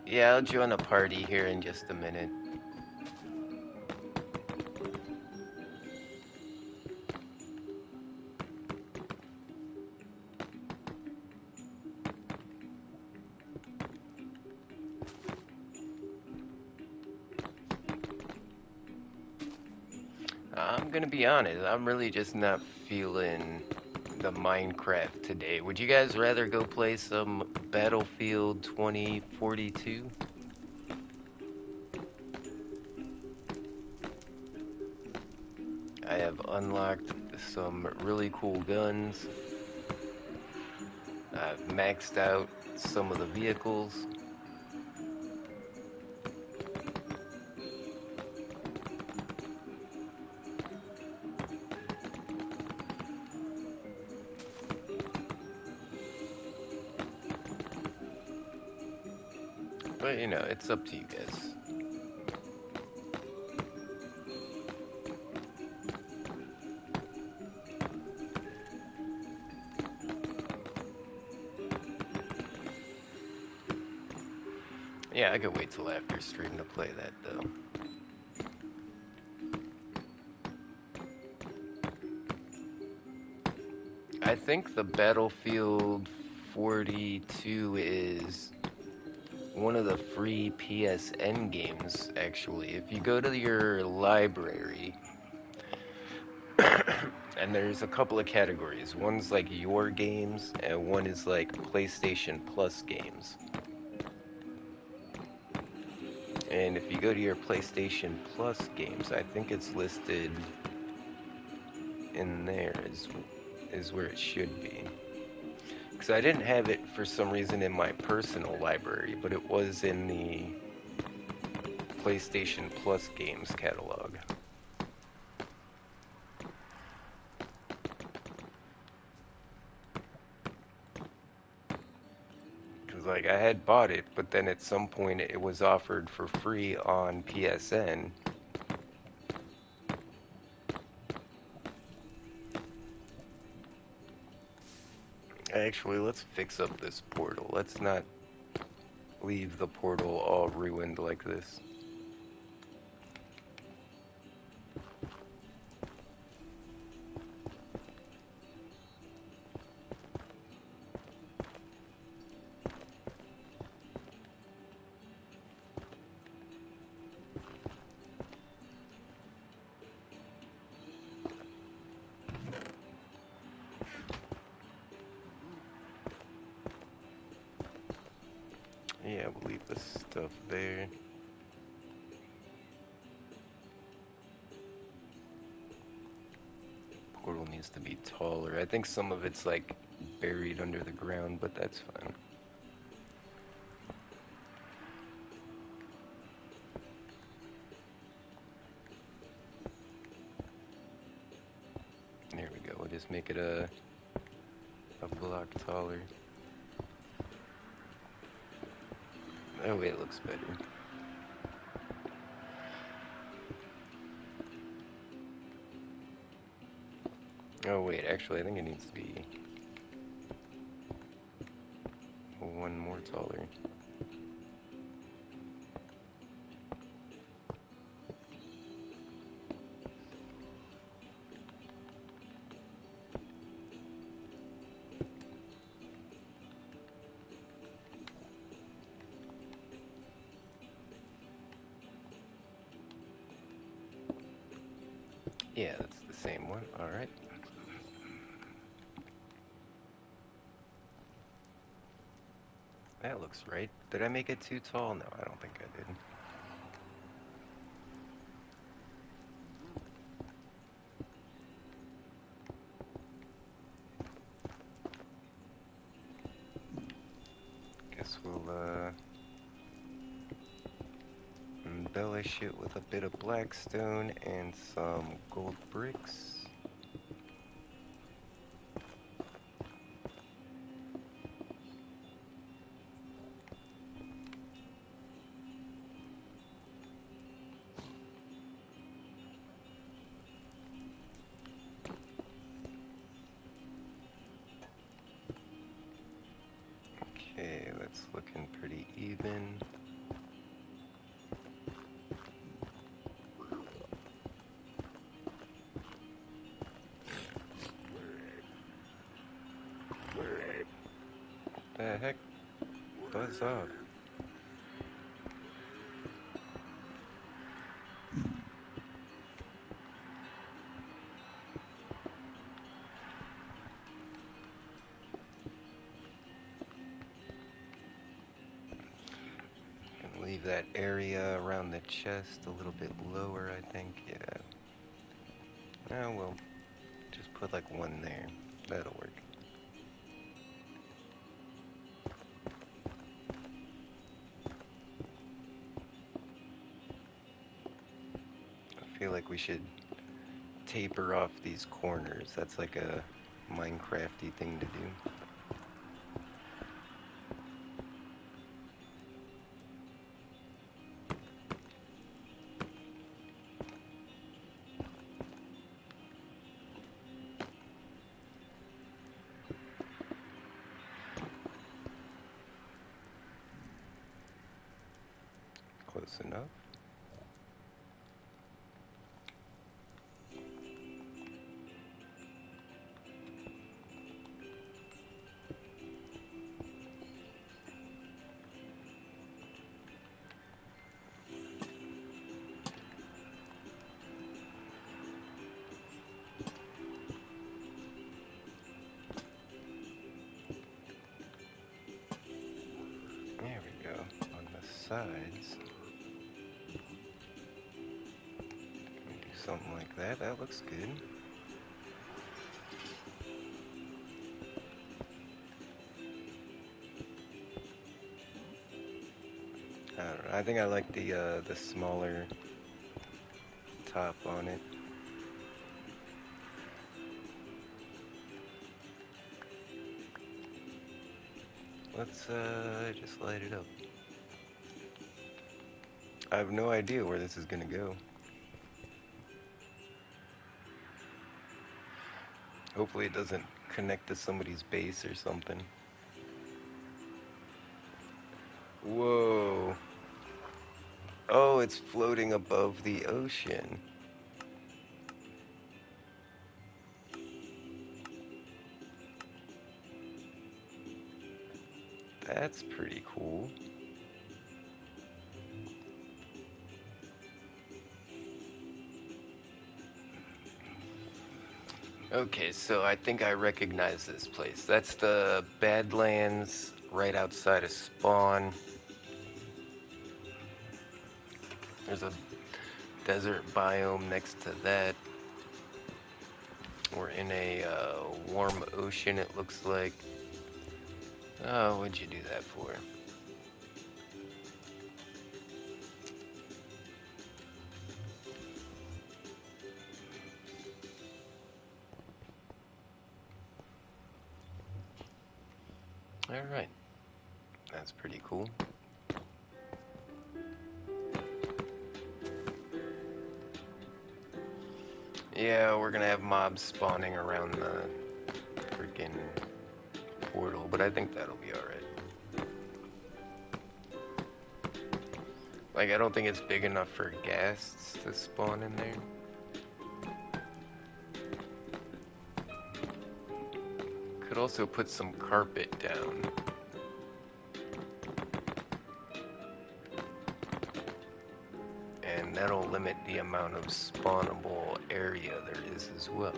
Yeah, I'll join a party here in just a minute. I'm gonna be honest, I'm really just not feeling the Minecraft today. Would you guys rather go play some Battlefield 2042? I have unlocked some really cool guns. I've maxed out some of the vehicles. But, you know, it's up to you guys. Yeah, I could wait till after stream to play that, though. I think the Battlefield 42 is one of the free PSN games, actually. If you go to your library, and there's a couple of categories. One's like your games, and one is like PlayStation Plus games. And if you go to your PlayStation Plus games, I think it's listed in there is where it should be. Because I didn't have it for some reason in my personal library, but it was in the PlayStation Plus games catalog. Because, like, I had bought it, but then at some point it was offered for free on PSN. Actually, let's fix up this portal. Let's not leave the portal all ruined like this. Yeah, we'll leave this stuff there. Portal needs to be taller. I think some of it's like buried under the ground, but that's fine. There we go. We'll just make it a block taller. Oh wait, it looks better. Oh wait, actually I think it needs to be one more taller. Yeah, that's the same one. Alright. That looks right. Did I make it too tall? No, I don't think I did. we'll embellish it with a bit of blackstone and some gold bricks. Okay, that's looking pretty even. The heck? Buzz off. And leave that area around the chest a little bit lower, I think. Yeah. Oh, we'll just put like one there. That'll work. I feel like we should taper off these corners. That's like a Minecrafty thing to do. Close enough. There we go. On the sides. Do something like that. That looks good. I don't know. I think I like the smaller top on it. Let's just light it up. I have no idea where this is gonna go. Hopefully it doesn't connect to somebody's base or something. Whoa. Oh, it's floating above the ocean. That's pretty cool. Okay, so I think I recognize this place. That's the Badlands right outside of Spawn. There's a desert biome next to that. We're in a warm ocean, it looks like. Oh, what'd you do that for? Alright, that's pretty cool. Yeah, we're gonna have mobs spawning around the freaking portal, but I think that'll be alright. Like, I don't think it's big enough for ghasts to spawn in there. Could also put some carpet down. And that'll limit the amount of spawnable area there is as well.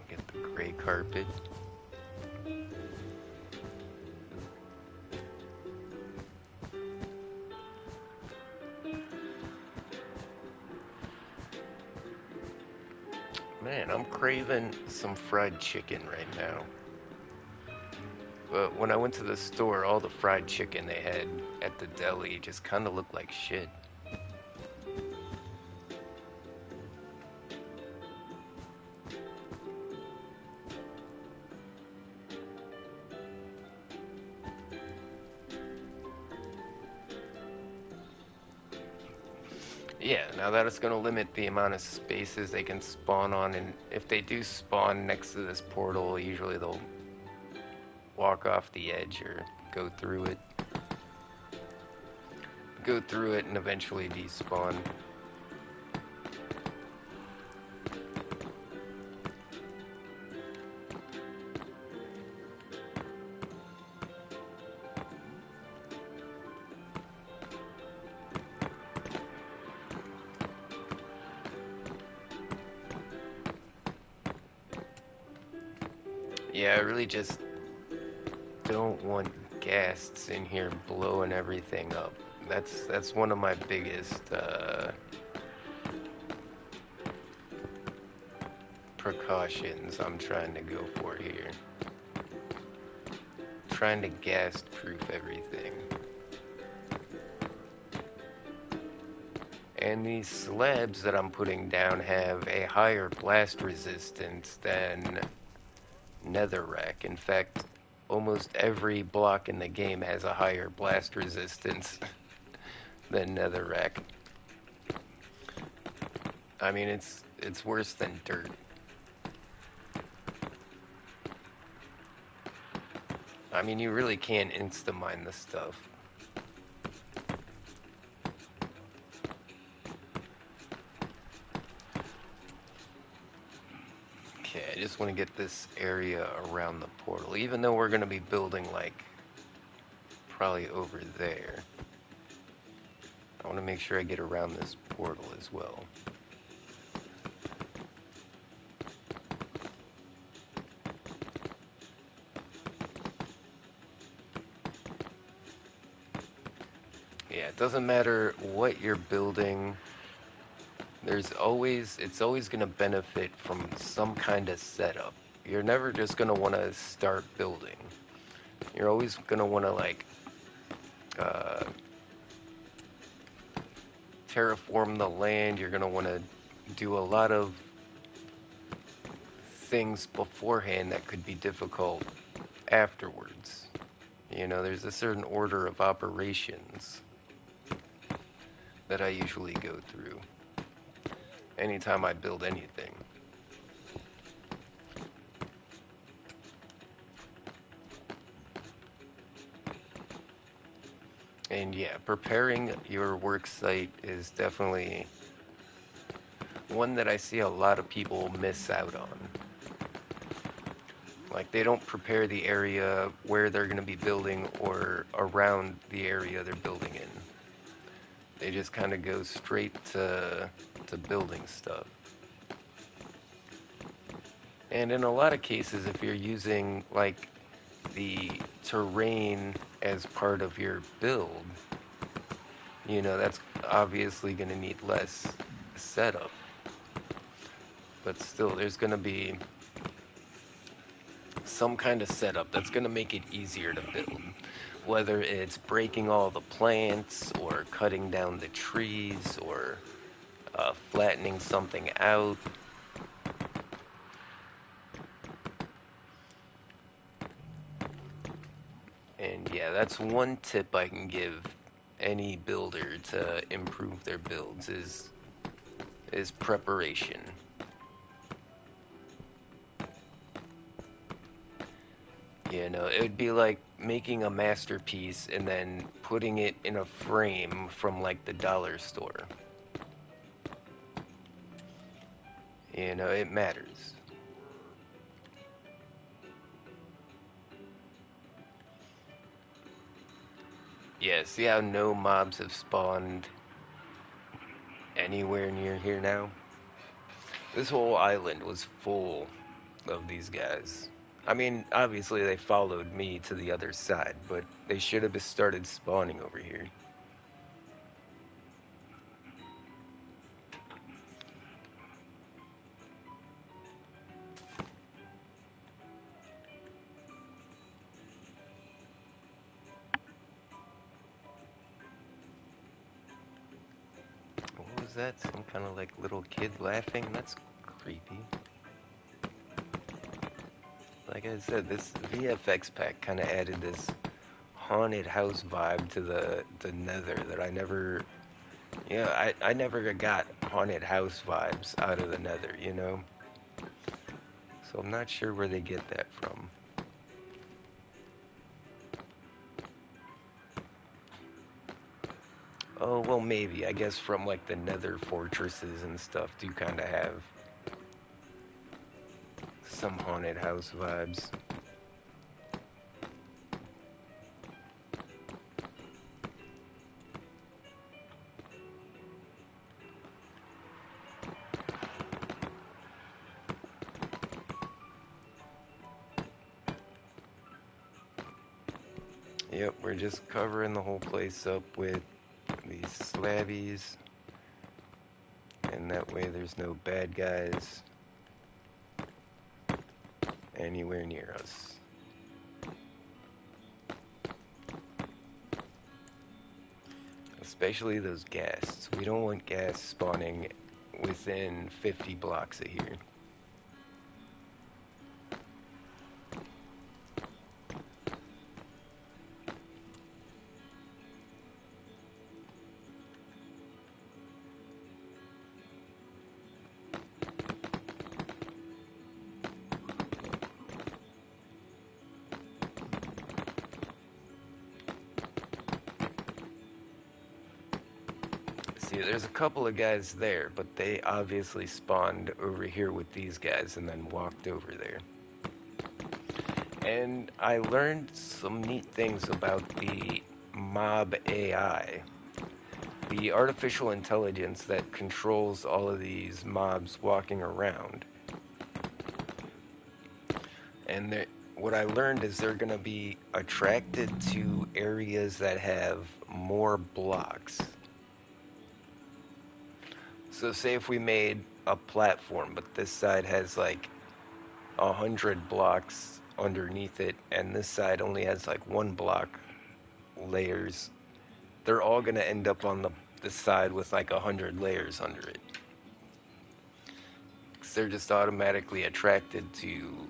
Get the gray carpet. Man, I'm craving some fried chicken right now. But when I went to the store, all the fried chicken they had at the deli just kind of looked like shit. Yeah, now that is going to limit the amount of spaces they can spawn on, and if they do spawn next to this portal, usually they'll walk off the edge or go through it. Go through it and eventually despawn. Yeah, I really just don't want ghasts in here blowing everything up. That's one of my biggest precautions I'm trying to go for here. Trying to ghast proof everything. And these slabs that I'm putting down have a higher blast resistance than netherrack. In fact, almost every block in the game has a higher blast resistance than netherrack. I mean, it's worse than dirt. I mean, you really can't insta-mine this stuff. Okay, I just want to get this area around the portal, even though we're going to be building, like, probably over there. I want to make sure I get around this portal as well. Yeah, it doesn't matter what you're building. It's always going to benefit from some kind of setup. You're never just going to want to start building. You're always going to want to, like, uh, terraform the land. You're going to want to do a lot of things beforehand that could be difficult afterwards. You know, there's a certain order of operations that I usually go through anytime I build anything. And yeah, preparing your work site is definitely one that I see a lot of people miss out on. Like, they don't prepare the area where they're going to be building or around the area they're building in. They just kind of go straight to building stuff. And in a lot of cases, if you're using, like, the terrain as part of your build, you know, that's obviously going to need less setup. But still, there's going to be some kind of setup that's going to make it easier to build. Whether it's breaking all the plants, or cutting down the trees, or flattening something out. And yeah, that's one tip I can give any builder to improve their builds is preparation. You know, it would be like making a masterpiece and then putting it in a frame from, like, the dollar store. You know, it matters. Yeah, see how no mobs have spawned anywhere near here now? This whole island was full of these guys. I mean, obviously they followed me to the other side, but they should have started spawning over here. is that? Some kind of like little kid laughing? That's creepy. Like I said, this VFX pack kind of added this haunted house vibe to the Nether that I never, I never got haunted house vibes out of the Nether, you know? So I'm not sure where they get that from. Oh, well, maybe. I guess from like the Nether fortresses and stuff do kind of have some haunted house vibes. Yep, we're just covering the whole place up with these slabbies. And that way there's no bad guys anywhere near us. Especially those ghasts. We don't want ghasts spawning within 50 blocks of here. See, there's a couple of guys there, but they obviously spawned over here with these guys and then walked over there. And I learned some neat things about the mob AI, the artificial intelligence that controls all of these mobs walking around. And what I learned is they're going to be attracted to areas that have more blocks. So say if we made a platform, but this side has like 100 blocks underneath it, and this side only has like 1 block layers, they're all going to end up on the side with like 100 layers under it. Because they're just automatically attracted to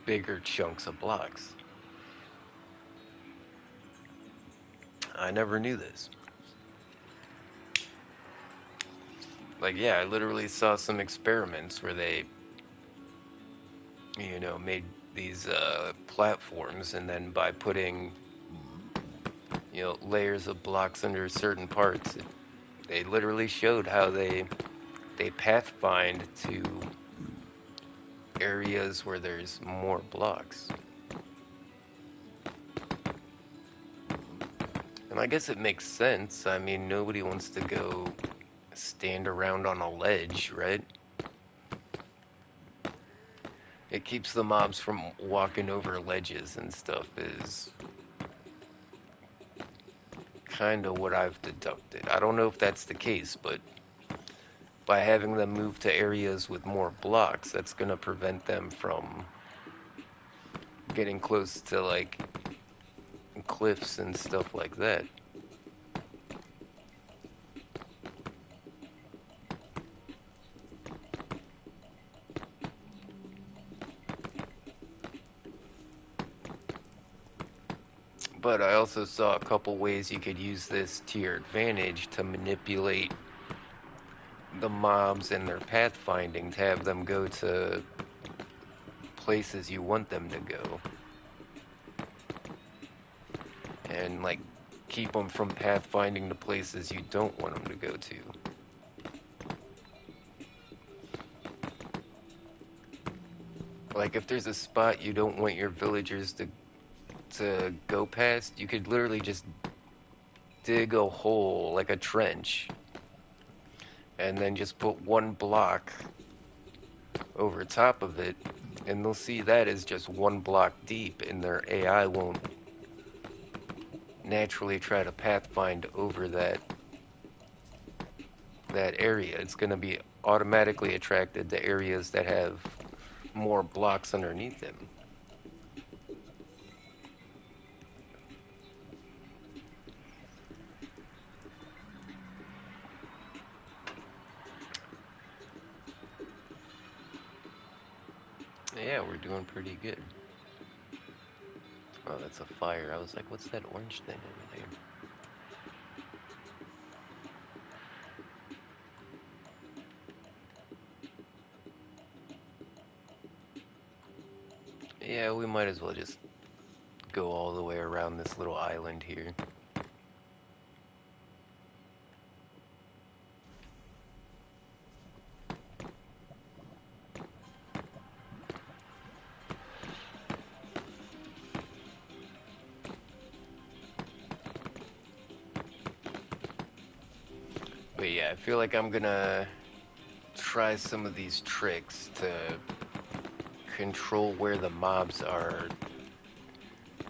bigger chunks of blocks. I never knew this. Like, yeah, I literally saw some experiments where they, made these platforms, and then by putting, layers of blocks under certain parts, they literally showed how they pathfind to areas where there's more blocks. And I guess it makes sense. I mean, nobody wants to go stand around on a ledge, right? It keeps the mobs from walking over ledges and stuff, is kind of what I've deducted. I don't know if that's the case, but by having them move to areas with more blocks, that's going to prevent them from getting close to, like, cliffs and stuff like that. But I also saw a couple ways you could use this to your advantage to manipulate the mobs and their pathfinding to have them go to places you want them to go. And, like, keep them from pathfinding to places you don't want them to go to. Like, if there's a spot you don't want your villagers to go past, you could literally just dig a hole, like a trench, and then just put 1 block over top of it, and they'll see that as just 1 block deep, and their AI won't naturally try to pathfind over that area. It's going to be automatically attracted to areas that have more blocks underneath them. Yeah, we're doing pretty good. Oh, that's a fire. I was like, what's that orange thing over there? Yeah, we might as well just go all the way around this little island here. But yeah, I feel like I'm gonna try some of these tricks to control where the mobs are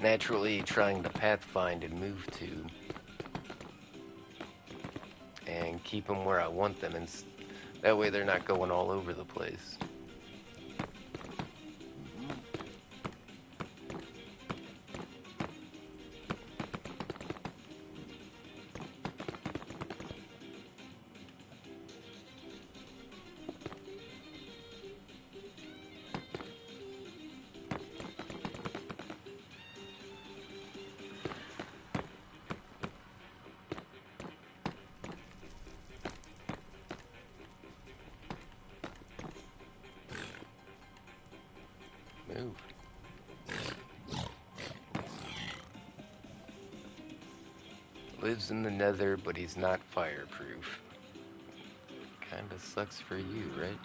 naturally trying to pathfind and move to, and keep them where I want them, and that way they're not going all over the place. Move. Lives in the nether, but he's not fireproof. Kinda sucks for you, right?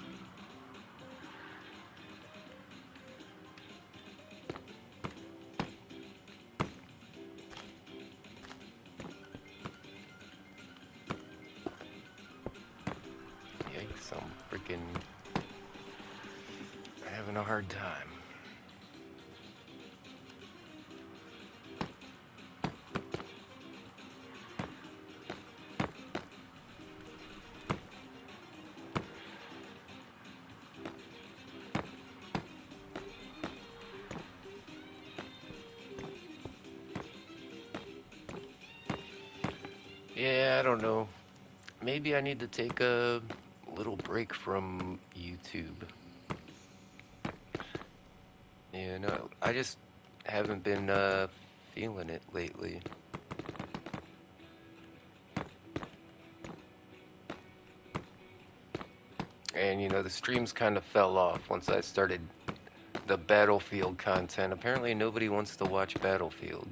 Yikes, I'm freaking having a hard time. Yeah, I don't know. Maybe I need to take a little break from YouTube. Yeah, no, I just haven't been feeling it lately. And the streams kind of fell off once I started the Battlefield content. Apparently nobody wants to watch Battlefield.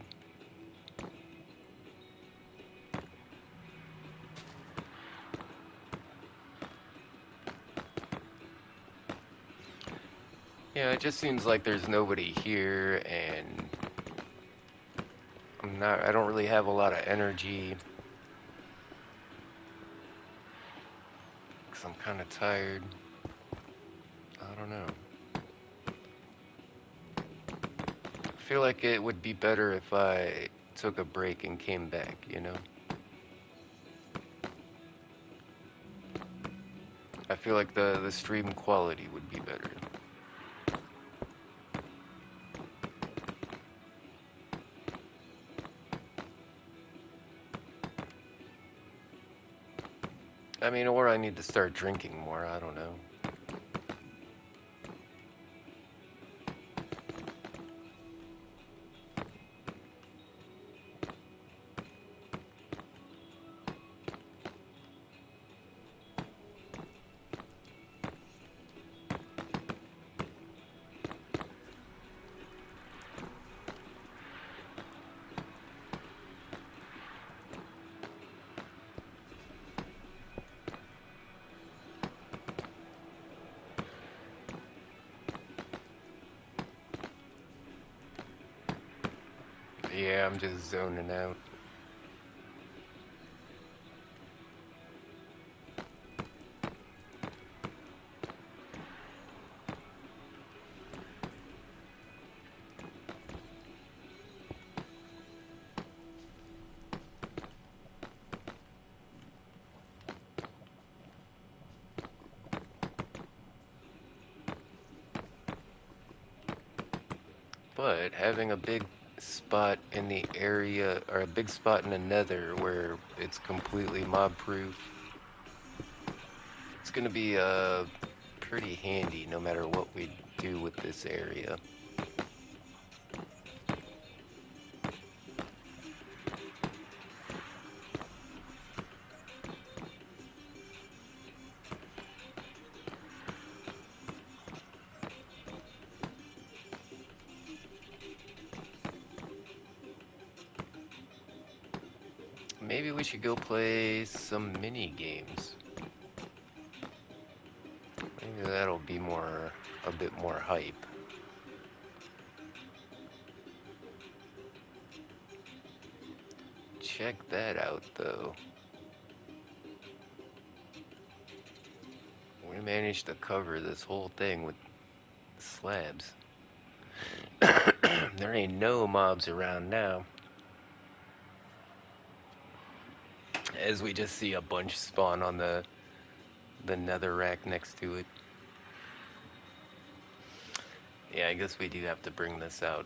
Yeah, it just seems like there's nobody here, and I don't really have a lot of energy because I'm kind of tired. I don't know. I feel like it would be better if I took a break and came back. I feel like the stream quality would be better. I mean, or I need to start drinking more, I don't know. Yeah, I'm just zoning out. But having a big spot in the area, or a big spot in the nether where it's completely mob proof, it's gonna be pretty handy no matter what we do with this area. Maybe we should go play some mini games. Maybe that'll be a bit more hype. Check that out, though. We managed to cover this whole thing with slabs. There ain't no mobs around now. As we just see a bunch spawn on the nether rack next to it. Yeah, I guess we do have to bring this out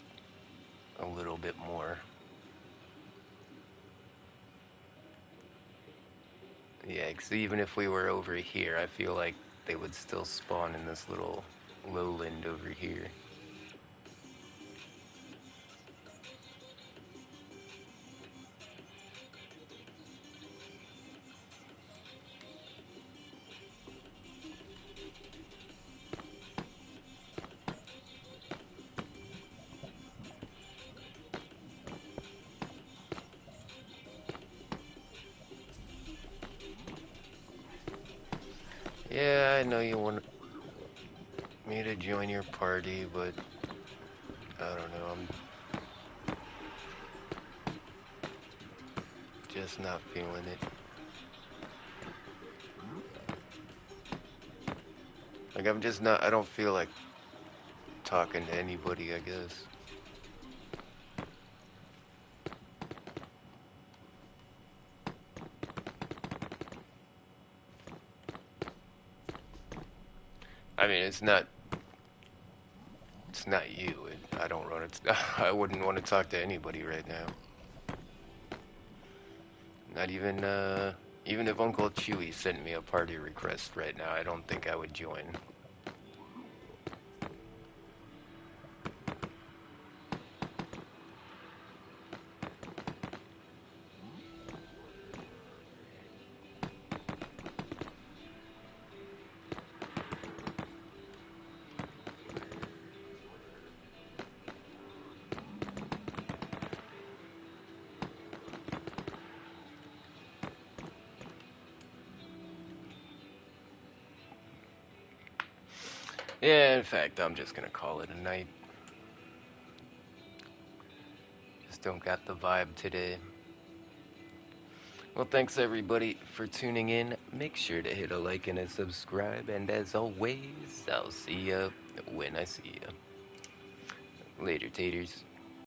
a little bit more. Yeah, because even if we were over here, I feel like they would still spawn in this little lowland over here. Yeah, I know you want me to join your party, but I don't know, I'm just not feeling it. Like, I'm just not, I don't feel like talking to anybody, I guess. I mean, it's not you. I don't want to, I wouldn't want to talk to anybody right now. Not even, even if Uncle Chewy sent me a party request right now, I don't think I would join. Yeah, in fact, I'm just gonna call it a night. Just don't got the vibe today. Well, thanks everybody for tuning in. Make sure to hit a like and a subscribe. And as always, I'll see ya when I see ya. Later, taters.